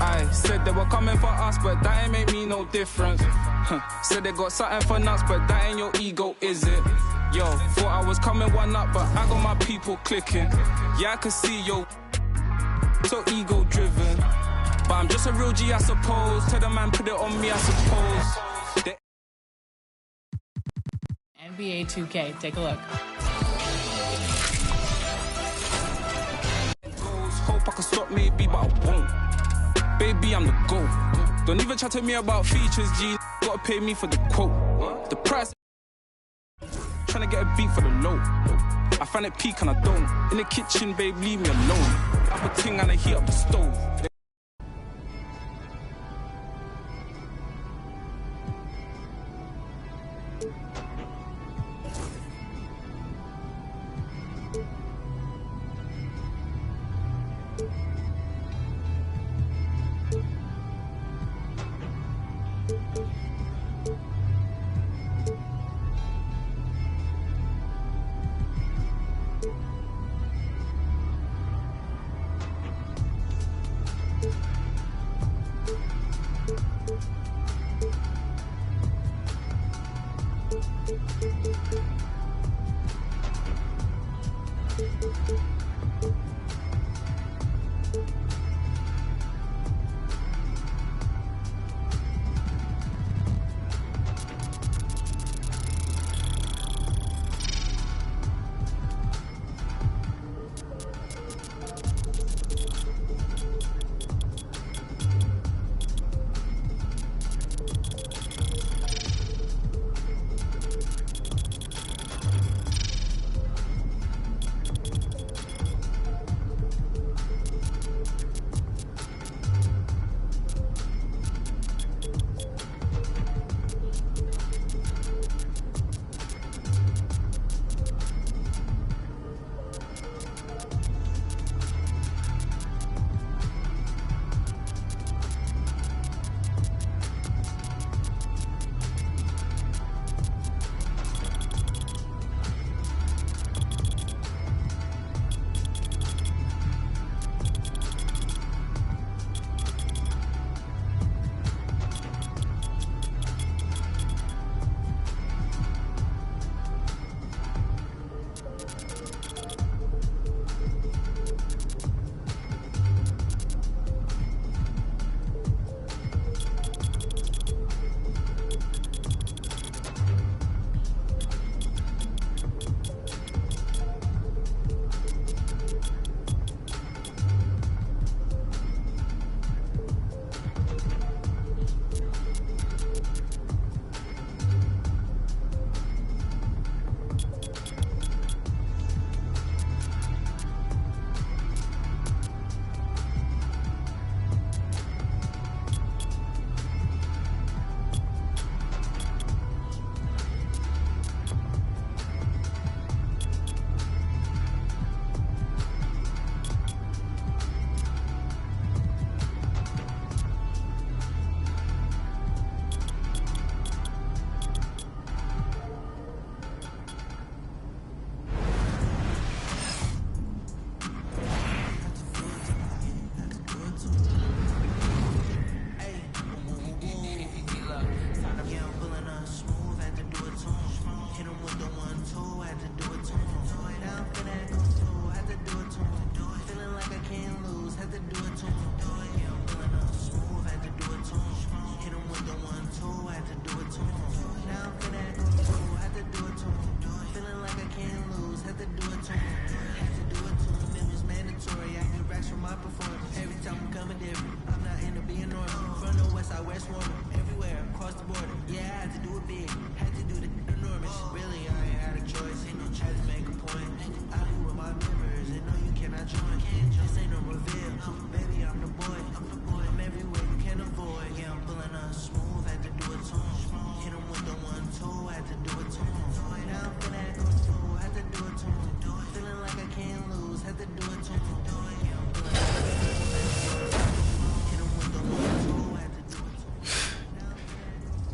I said they were coming for us, but that ain't make me no difference. Said they got something for nuts, but that ain't your ego, is it? Yo, thought I was coming one up, but I got my people clicking. Yeah, I can see yo, so ego driven. But I'm just a real G, I suppose. Tell the man, put it on me, I suppose. NBA 2K, take a look. Hope I can stop maybe, but I won't. Baby, I'm the GOAT. Don't even chat to me about features, G. Gotta pay me for the quote. The price. Trying to get a beat for the low. I find it peak and I don't. In the kitchen, babe, leave me alone. I put ting and I heat up the stove.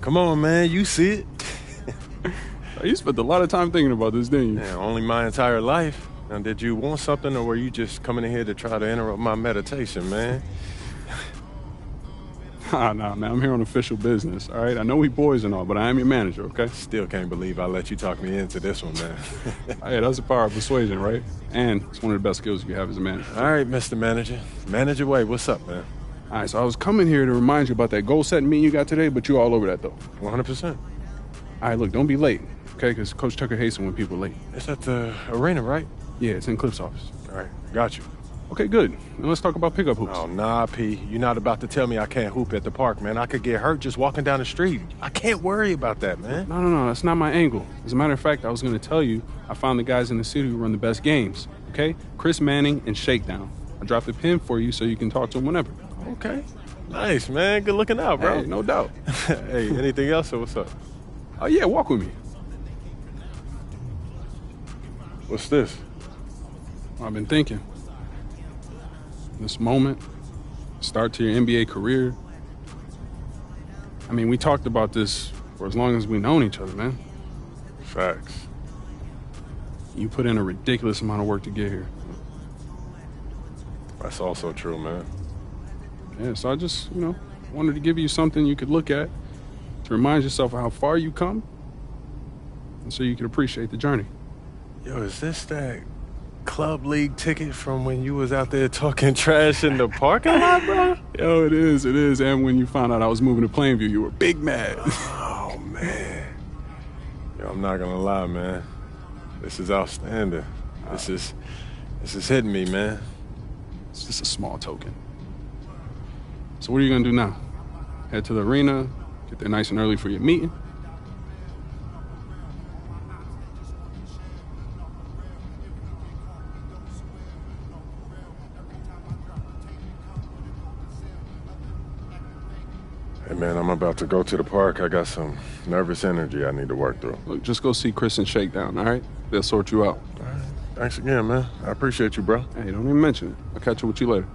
Come on, man. You see it. You spent a lot of time thinking about this, didn't you? Yeah, only my entire life. Now, did you want something, or were you just coming in here to try to interrupt my meditation, man? Nah, man, I'm here on official business, all right? I know we boys and all, but I am your manager, okay? Still can't believe I let you talk me into this one, man. Hey, that's the power of persuasion, right? And it's one of the best skills you have as a manager. All right, Mr. Manager. Manager Way, what's up, man? All right, so I was coming here to remind you about that goal-setting meeting you got today, but you're all over that, though. 100%. All right, look, don't be late, okay? Because Coach Tucker hates it when people are late. It's at the arena, right? Yeah, it's in Cliff's office. All right, got you. Okay, good. Now let's talk about pickup hoops. Oh, nah, P. You're not about to tell me I can't hoop at the park, man. I could get hurt just walking down the street. I can't worry about that, man. No, that's not my angle. As a matter of fact, I was going to tell you I found the guys in the city who run the best games, okay? Chris Manning and Shakedown. I dropped a pin for you so you can talk to them whenever. Okay. Nice, man. Good looking out, bro. Hey, no doubt. Hey, anything else or what's up? Oh, yeah, walk with me. What's this? I've been thinking. This moment, start to your NBA career. I mean, we talked about this for as long as we've known each other, man. Facts. You put in a ridiculous amount of work to get here. That's also true, man. Yeah, so I just, wanted to give you something you could look at to remind yourself of how far you come and so you can appreciate the journey. Yo, is this that club league ticket from when you was out there talking trash in the parking lot, bro? Yo, it is. And when you found out I was moving to Plainview, you were big mad. Oh, man. Yo, I'm not gonna lie, man. This is outstanding. This is hitting me, man. It's just a small token. So what are you gonna do now? Head to the arena, get there nice and early for your meeting? Hey, man, I'm about to go to the park. I got some nervous energy I need to work through. Look, just go see Chris and Shakedown, all right? They'll sort you out. All right. Thanks again, man. I appreciate you, bro. Hey, don't even mention it. I'll catch up with you later.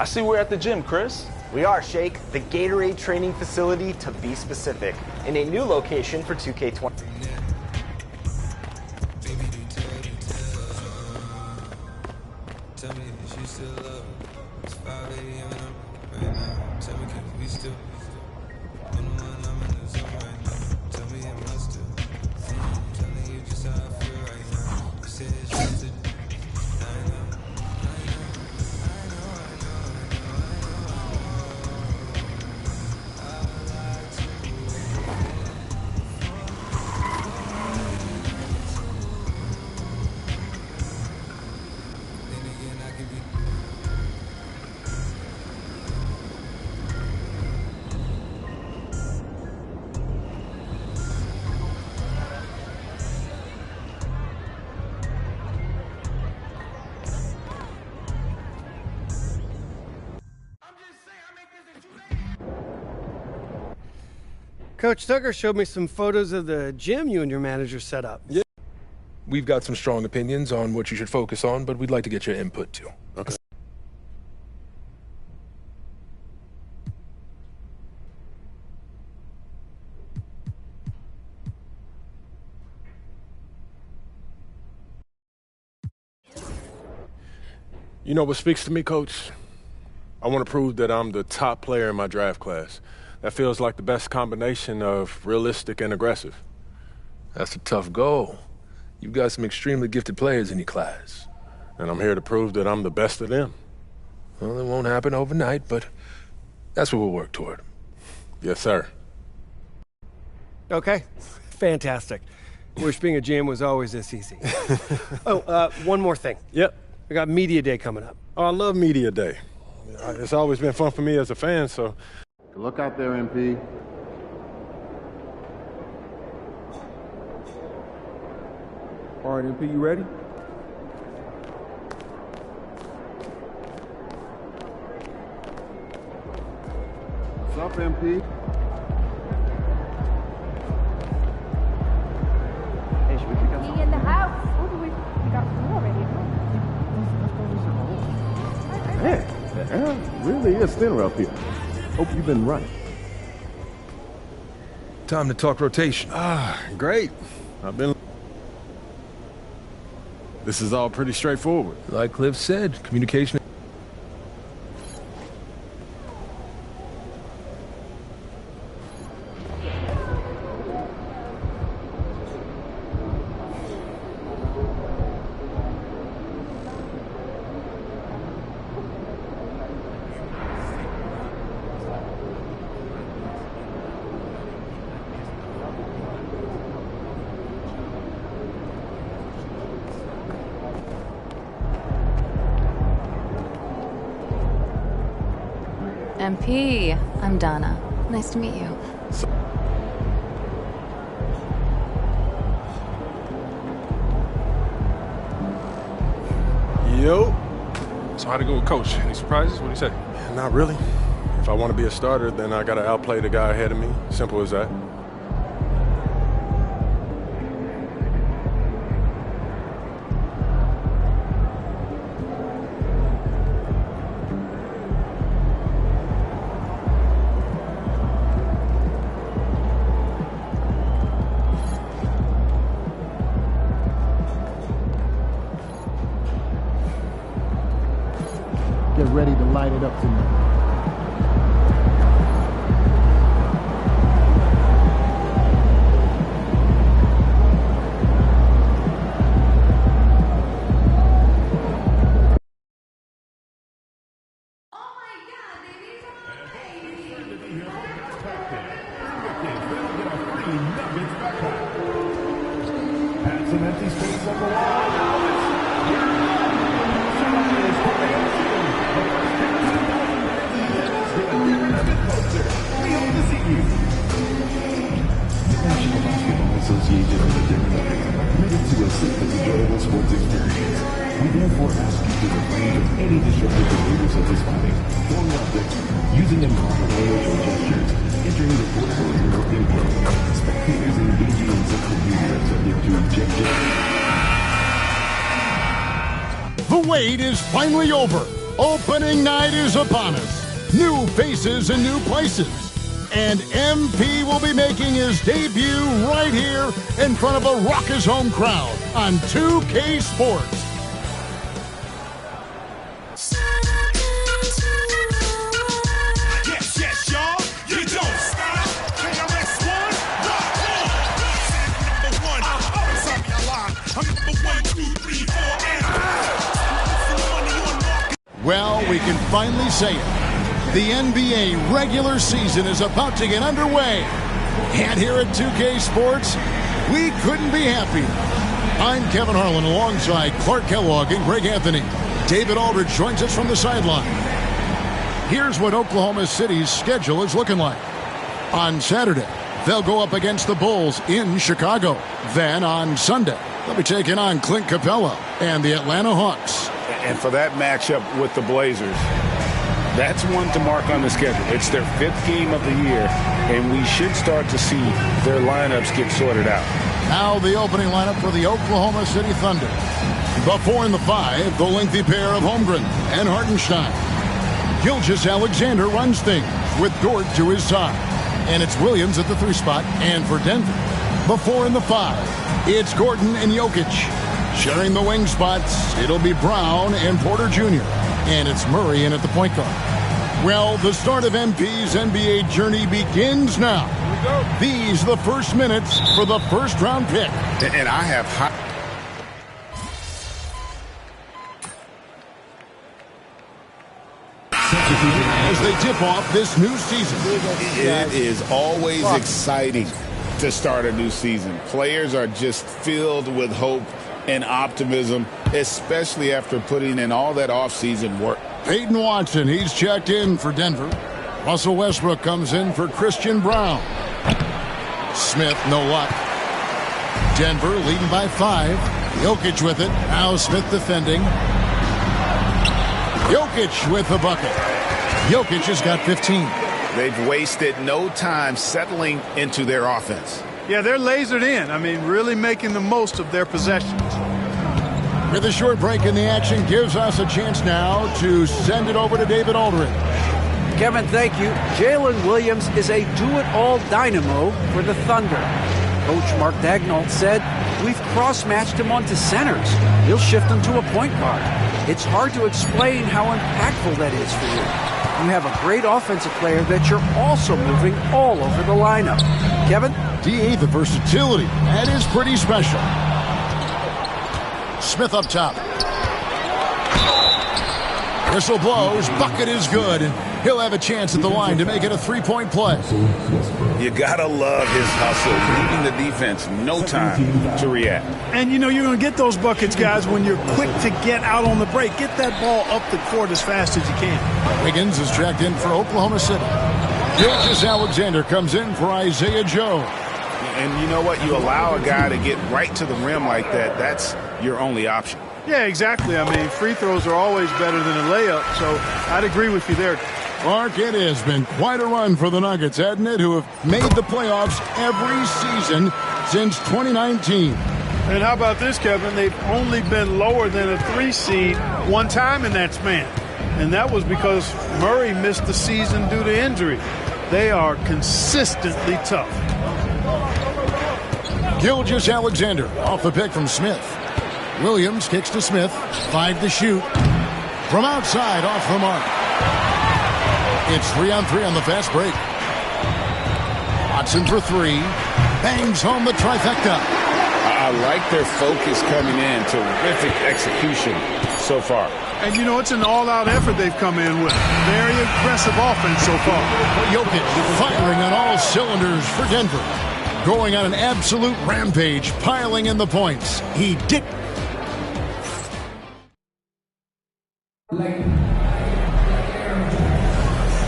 I see we're at the gym, Chris. We are, Shake, the Gatorade training facility to be specific, in a new location for 2K20. Coach Tucker showed me some photos of the gym you and your manager set up. Yeah. We've got some strong opinions on what you should focus on, but we'd like to get your input too. Okay. You know what speaks to me, Coach? I want to prove that I'm the top player in my draft class. That feels like the best combination of realistic and aggressive. That's a tough goal. You've got some extremely gifted players in your class. And I'm here to prove that I'm the best of them. Well, it won't happen overnight, but that's what we'll work toward. Yes, sir. Okay, fantastic. Wish being a GM was always this easy. One more thing. Yep. We got Media Day coming up. Oh, I love Media Day. It's always been fun for me as a fan, so. Good luck out there, MP. All right, MP, you ready? What's up, MP? Hey, should we pick up? He in the house. Oh, we got food already. Man, the air really is thinner up here. Hope you've been running. Time to talk rotation. Great. This is all pretty straightforward. Like Cliff said, communication. MP, I'm Donna. Nice to meet you. Yo. So how'd it go with Coach? Any surprises? What'd he say? Not really. If I want to be a starter, then I got to outplay the guy ahead of me. Simple as that. Get ready to light it up tonight. Association of the German committed to a safe and enjoyable sports experience. We therefore ask you to refrain from any disruptive behaviors such as fighting, throwing objects, using improper language or gestures, entering the portable or input, spectators engaging in sexual behavior are subject to ejection. The wait is finally over. Opening night is upon us. New faces and new places. And MP will be making his debut right here in front of a raucous home crowd on 2K Sports. Yes, yes, y'all. You don't stop. KRS-One, rock on. Number one. I'm sorry, I lied. I'm number 1, 2, 3, 4, and Well, we can finally say it. The NBA regular season is about to get underway. And here at 2K Sports, we couldn't be happier. I'm Kevin Harlan alongside Clark Kellogg and Greg Anthony. David Aldridge joins us from the sideline. Here's what Oklahoma City's schedule is looking like. On Saturday, they'll go up against the Bulls in Chicago. Then on Sunday, they'll be taking on Clint Capella and the Atlanta Hawks. And for that matchup with the Blazers, that's one to mark on the schedule. It's their 5th game of the year. and we should start to see their lineups get sorted out. Now the opening lineup for the Oklahoma City Thunder. The 4 and the 5, the lengthy pair of Holmgren and Hartenstein. Gilgeous-Alexander runs things with Dort to his side. And it's Williams at the 3 spot. And for Denver, the 4 and the 5, it's Gordon and Jokic. Sharing the wing spots, it'll be Brown and Porter Jr. And it's Murray in at the point guard. Well, the start of MP's NBA journey begins now. These are the first minutes for the first-round pick. And I have high... As they tip off this new season. It is always exciting to start a new season. Players are just filled with hope and optimism, especially after putting in all that offseason work. Peyton Watson, he's checked in for Denver. Russell Westbrook comes in for Christian Brown. Smith, no luck. Denver leading by 5. Jokic with it. Now Smith defending. Jokic with the bucket. Jokic has got 15. They've wasted no time settling into their offense. Yeah, they're lasered in. I mean, really making the most of their possessions. With a short break in the action gives us a chance now to send it over to David Aldridge. Kevin, thank you. Jalen Williams is a do-it-all dynamo for the Thunder. Coach Mark Daigneault said, "We've cross-matched him onto centers. He'll shift him to a point guard. It's hard to explain how impactful that is for you. You have a great offensive player that you're also moving all over the lineup." Kevin? D.A., the versatility. That is pretty special. Smith up top. Whistle blows. Bucket is good. And he'll have a chance at the line to make it a 3-point play. You gotta love his hustle, leaving the defense no time to react. And you know you're going to get those buckets, guys, when you're quick to get out on the break. Get that ball up the court as fast as you can. Wiggins is checked in for Oklahoma City. Gilgeous-Alexander comes in for Isaiah Joe. And you know what? You allow a guy to get right to the rim like that, that's your only option. Yeah, exactly. I mean, free throws are always better than a layup, so I'd agree with you there. Mark, it has been quite a run for the Nuggets, hasn't it, who have made the playoffs every season since 2019. And how about this, Kevin? They've only been lower than a 3 seed one time in that span. And that was because Murray missed the season due to injury. They are consistently tough. Gilgeous-Alexander off the pick from Smith. Williams kicks to Smith. 5 to shoot. From outside, off the mark. It's 3-on-3 on the fast break. Watson for 3. Bangs home the trifecta. I like their focus coming in. Terrific execution so far. And, you know, it's an all-out effort they've come in with. Very aggressive offense so far. Jokic firing on all cylinders for Denver. Going on an absolute rampage, piling in the points. He did.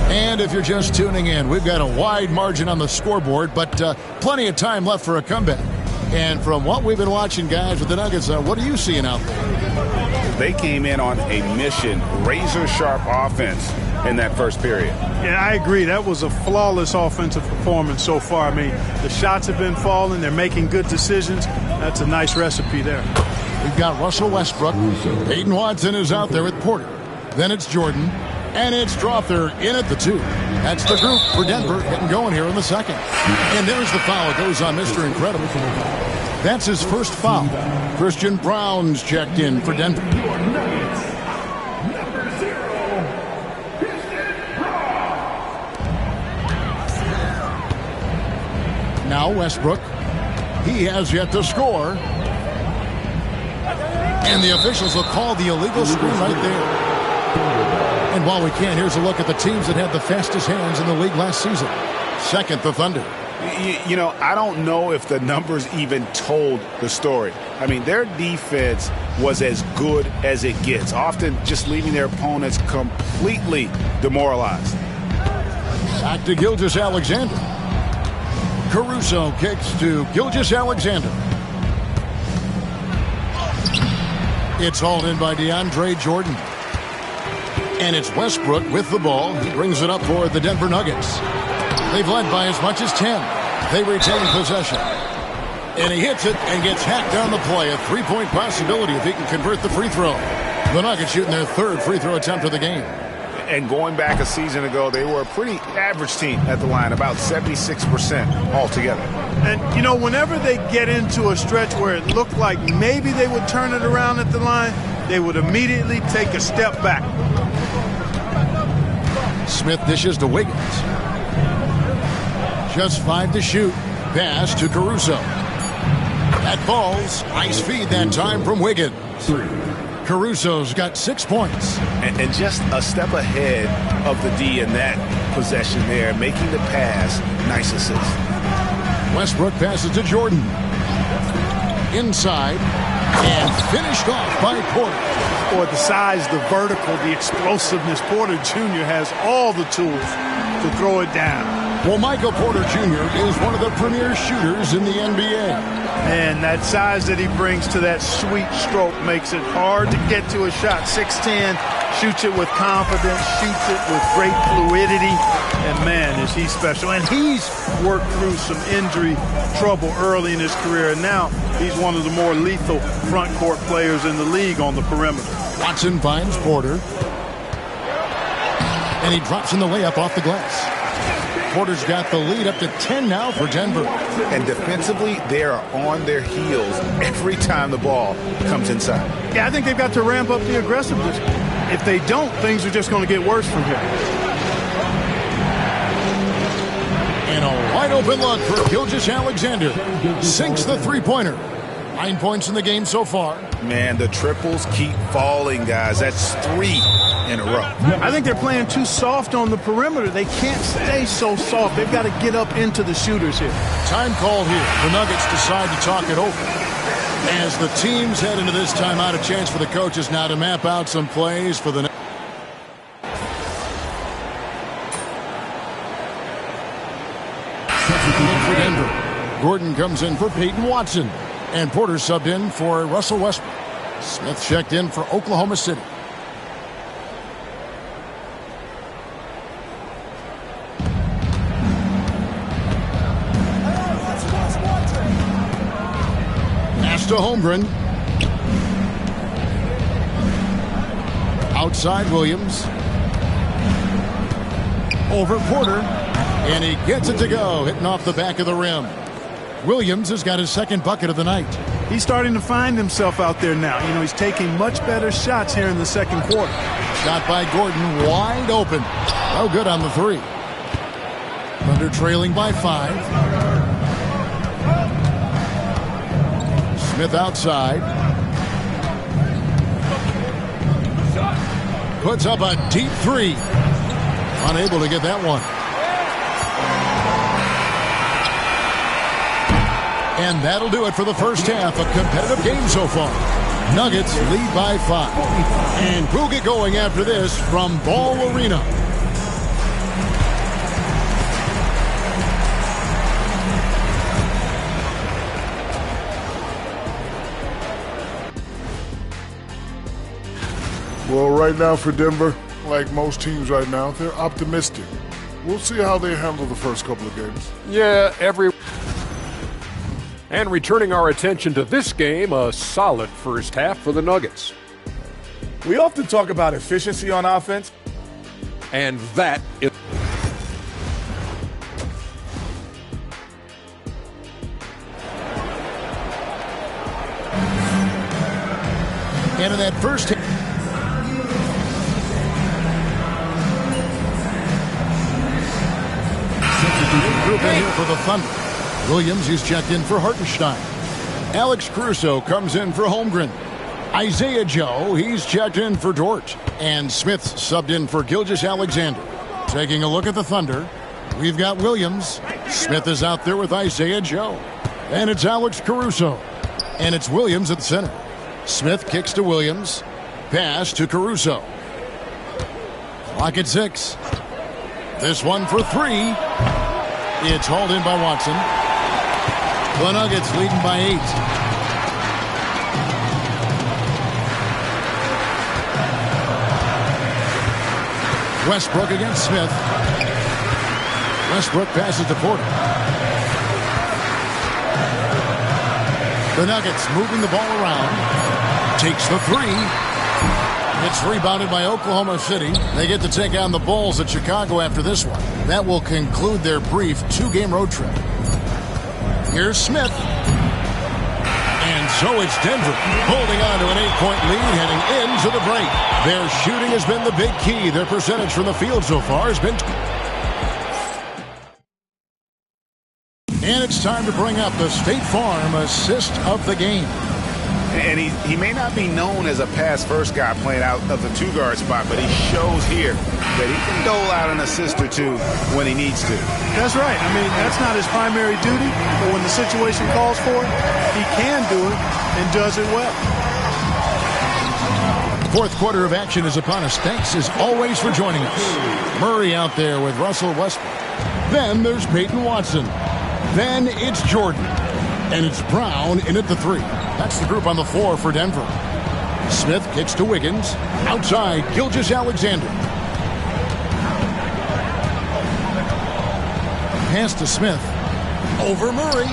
And if you're just tuning in, we've got a wide margin on the scoreboard, but plenty of time left for a comeback. And from what we've been watching, guys, with the Nuggets, what are you seeing out there? They came in on a mission, razor-sharp offense in that first period. Yeah, I agree. That was a flawless offensive performance so far. I mean, the shots have been falling. They're making good decisions. That's a nice recipe there. We've got Russell Westbrook. Peyton Watson is out there with Porter. Then it's Jordan. And it's Strawther in at the 2. That's the group for Denver getting going here in the second. And there's the foul. It goes on Mr. Incredible. That's his first foul. Christian Brown's checked in for Denver. Now Westbrook. He has yet to score. And the officials will call the illegal screen right there. And while we can, here's a look at the teams that had the fastest hands in the league last season. Second, the Thunder. You know, I don't know if the numbers even told the story. I mean, their defense was as good as it gets, often just leaving their opponents completely demoralized. Back to Gilgeous-Alexander. Caruso kicks to Gilgeous-Alexander. It's hauled in by DeAndre Jordan. And it's Westbrook with the ball. He brings it up for the Denver Nuggets. They've led by as much as 10. They retain possession. And he hits it and gets hacked on the play. A three-point possibility if he can convert the free throw. The Nuggets shooting their third free throw attempt of the game. And going back a season ago, they were a pretty average team at the line, about 76% altogether. And, you know, whenever they get into a stretch where it looked like maybe they would turn it around at the line, they would immediately take a step back. Smith dishes to Wiggins. Just 5 to shoot. Pass to Caruso. That falls. Nice feed that time from Wiggins. Caruso's got 6 points. And just a step ahead of the D in that possession there, making the pass. Nice assist. Westbrook passes to Jordan. Inside. And finished off by Porter. Or the size, the vertical, the explosiveness. Porter Jr. has all the tools to throw it down. Well, Michael Porter Jr. is one of the premier shooters in the NBA. And that size that he brings to that sweet stroke makes it hard to get to a shot. 6'10", shoots it with confidence, shoots it with great fluidity. And, man, is he special. And he's worked through some injury trouble early in his career. And now he's one of the more lethal front court players in the league on the perimeter. Watson finds Porter. And he drops in the layup off the glass. Porter's got the lead up to 10 now for Denver. And defensively, they are on their heels every time the ball comes inside. Yeah, I think they've got to ramp up the aggressiveness. If they don't, things are just going to get worse from here. And a wide open look for Gilgeous-Alexander. Sinks the three-pointer. 9 points in the game so far. Man, the triples keep falling, guys. That's 3 in a row. I think they're playing too soft on the perimeter. They can't stay so soft. They've got to get up into the shooters here. Time called here. The Nuggets decide to talk it over. As the teams head into this timeout, a chance for the coaches now to map out some plays for the for Denver. Gordon comes in for Peyton Watson. And Porter subbed in for Russell Westbrook. Smith checked in for Oklahoma City. Pass to Holmgren. Outside Williams. Over Porter. And he gets it to go, hitting off the back of the rim. Williams has got his second bucket of the night. He's starting to find himself out there now. You know, he's taking much better shots here in the second quarter. Shot by Gordon, wide open. No good on the three. Thunder trailing by 5. Smith outside. Puts up a deep 3. Unable to get that one. And that'll do it for the first half. A competitive game so far. Nuggets lead by 5. And we'll get going after this from Ball Arena. Well, right now for Denver, like most teams right now, they're optimistic. We'll see how they handle the first couple of games. Yeah, And returning our attention to this game, a solid first half for the Nuggets. We often talk about efficiency on offense. And that is... And in that first half, group in here for the Thunder. Williams is checked in for Hartenstein. Alex Caruso comes in for Holmgren. Isaiah Joe, he's checked in for Dort. And Smith subbed in for Gilgeous-Alexander. Taking a look at the Thunder, we've got Williams. Smith is out there with Isaiah Joe. And it's Alex Caruso. And it's Williams at the center. Smith kicks to Williams. Pass to Caruso. Clock at 6. This one for 3. It's hauled in by Watson. The Nuggets leading by 8. Westbrook against Smith. Westbrook passes to Porter. The Nuggets moving the ball around. Takes the three. It's rebounded by Oklahoma City. They get to take on the Bulls at Chicago after this one. That will conclude their brief 2-game road trip. Here's Smith. And so it's Denver holding on to an 8-point lead heading into the break. Their shooting has been the big key. Their percentage from the field so far has been... And it's time to bring up the State Farm assist of the game. And he may not be known as a pass-first guy playing out of the 2-guard spot, but he shows here that he can dole out an assist or two when he needs to. That's right. I mean, that's not his primary duty, but when the situation calls for it, he can do it and does it well. Fourth quarter of action is upon us. Thanks as always for joining us. Murray out there with Russell Westbrook. Then there's Peyton Watson. Then it's Jordan. And it's Brown in at the 3. That's the group on the floor for Denver. Smith kicks to Wiggins. Outside, Gilgeous-Alexander. Pass to Smith. Over Murray.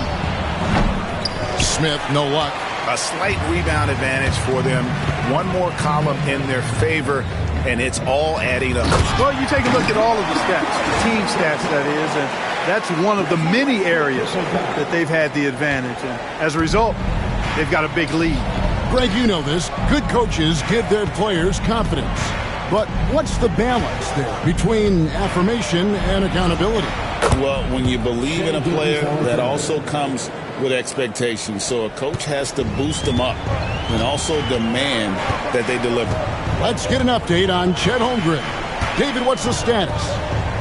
Smith, no luck. A slight rebound advantage for them. One more column in their favor, and it's all adding up. Well, you take a look at all of the stats, team stats that is, and that's one of the many areas that they've had the advantage. And as a result, they've got a big lead. Greg, you know this. Good coaches give their players confidence. But what's the balance there between affirmation and accountability? Well, when you believe in a player, that also comes with expectations. So a coach has to boost them up and also demand that they deliver. Let's get an update on Chet Holmgren. David, what's the status?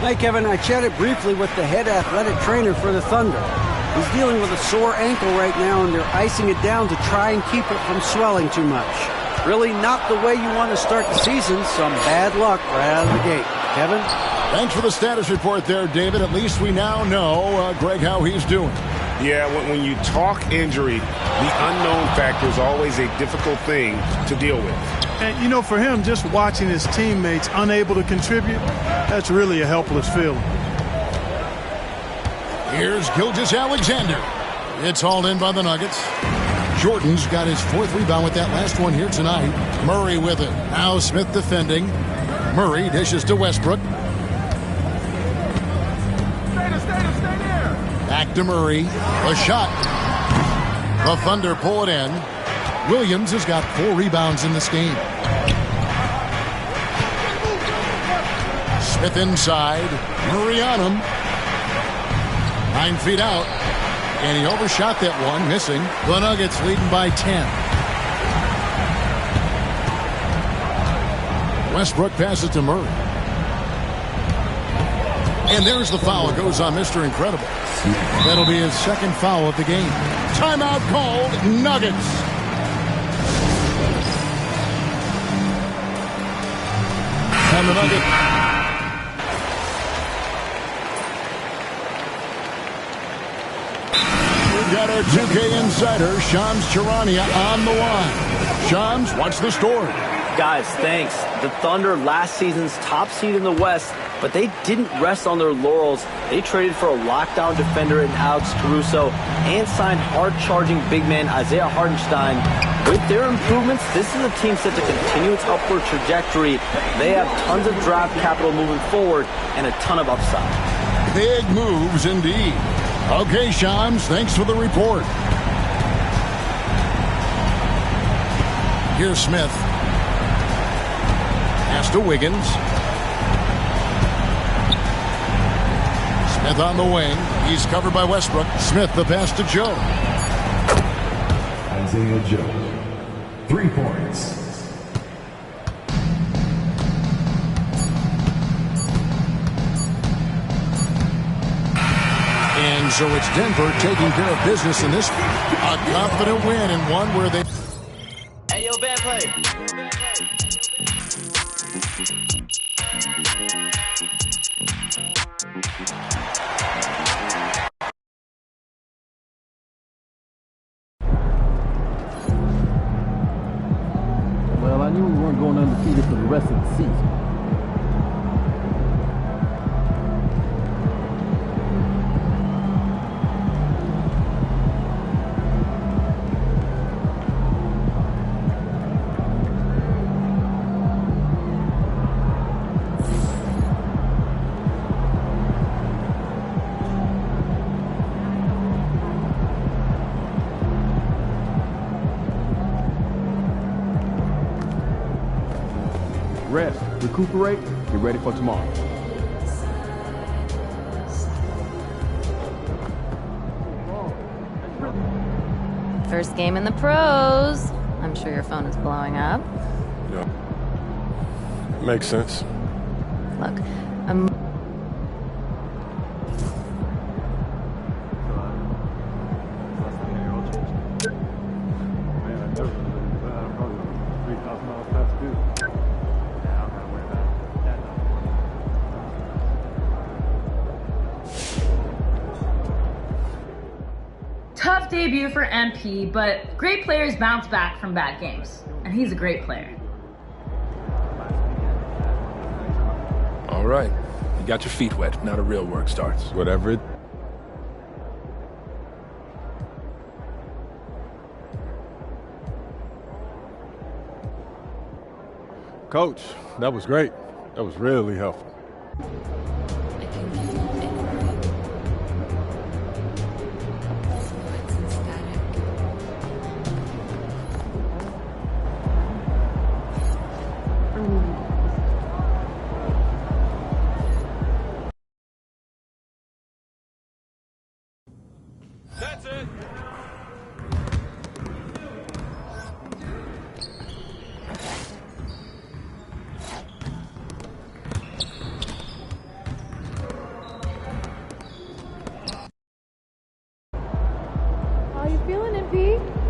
Hey, Kevin, I chatted briefly with the head athletic trainer for the Thunder. He's dealing with a sore ankle right now, and they're icing it down to try and keep it from swelling too much. Really not the way you want to start the season. Some bad luck right out of the gate. Kevin? Thanks for the status report there, David. At least we now know, Greg, how he's doing. Yeah, when you talk injury, the unknown factor is always a difficult thing to deal with. And, you know, for him, just watching his teammates unable to contribute, that's really a helpless feeling. Here's Gilgeous-Alexander. It's hauled in by the Nuggets. Jordan's got his 4th rebound with that last one here tonight. Murray with it. Now Smith defending. Murray dishes to Westbrook. Back to Murray. A shot. The Thunder pull it in. Williams has got 4 rebounds in this game. Smith inside. Murray on him. 9 feet out. And he overshot that one, missing. The Nuggets leading by 10. Westbrook passes to Murray. And there's the foul. It goes on Mr. Incredible. That'll be his 2nd foul of the game. Timeout called. Nuggets. And the Nuggets. We've got our 2K insider, Shams Charania, on the line. Shams, what's the story? Guys, thanks. The Thunder, last season's top seed in the West, but they didn't rest on their laurels. They traded for a lockdown defender in Alex Caruso and signed hard-charging big man Isaiah Hartenstein. With their improvements, this is a team set to continue its upward trajectory. They have tons of draft capital moving forward and a ton of upside. Big moves indeed. Okay, Shams, thanks for the report. Here's Smith. Pass to Wiggins. Smith on the wing. He's covered by Westbrook. Smith the pass to Joe. Isaiah Joe. 3 points. And so it's Denver taking care of business in this. A confident win and one where they... Hey, yo, bad play. Well, I knew we weren't going undefeated for the rest of the season. Rest, recuperate, get ready for tomorrow. First game in the pros. I'm sure your phone is blowing up. Yeah. Makes sense. Look, Tough debut for MP, but great players bounce back from bad games. And he's a great player. All right. You got your feet wet. Now the real work starts. Whatever it... Coach, that was great. That was really helpful. That's it. How you feeling, MP?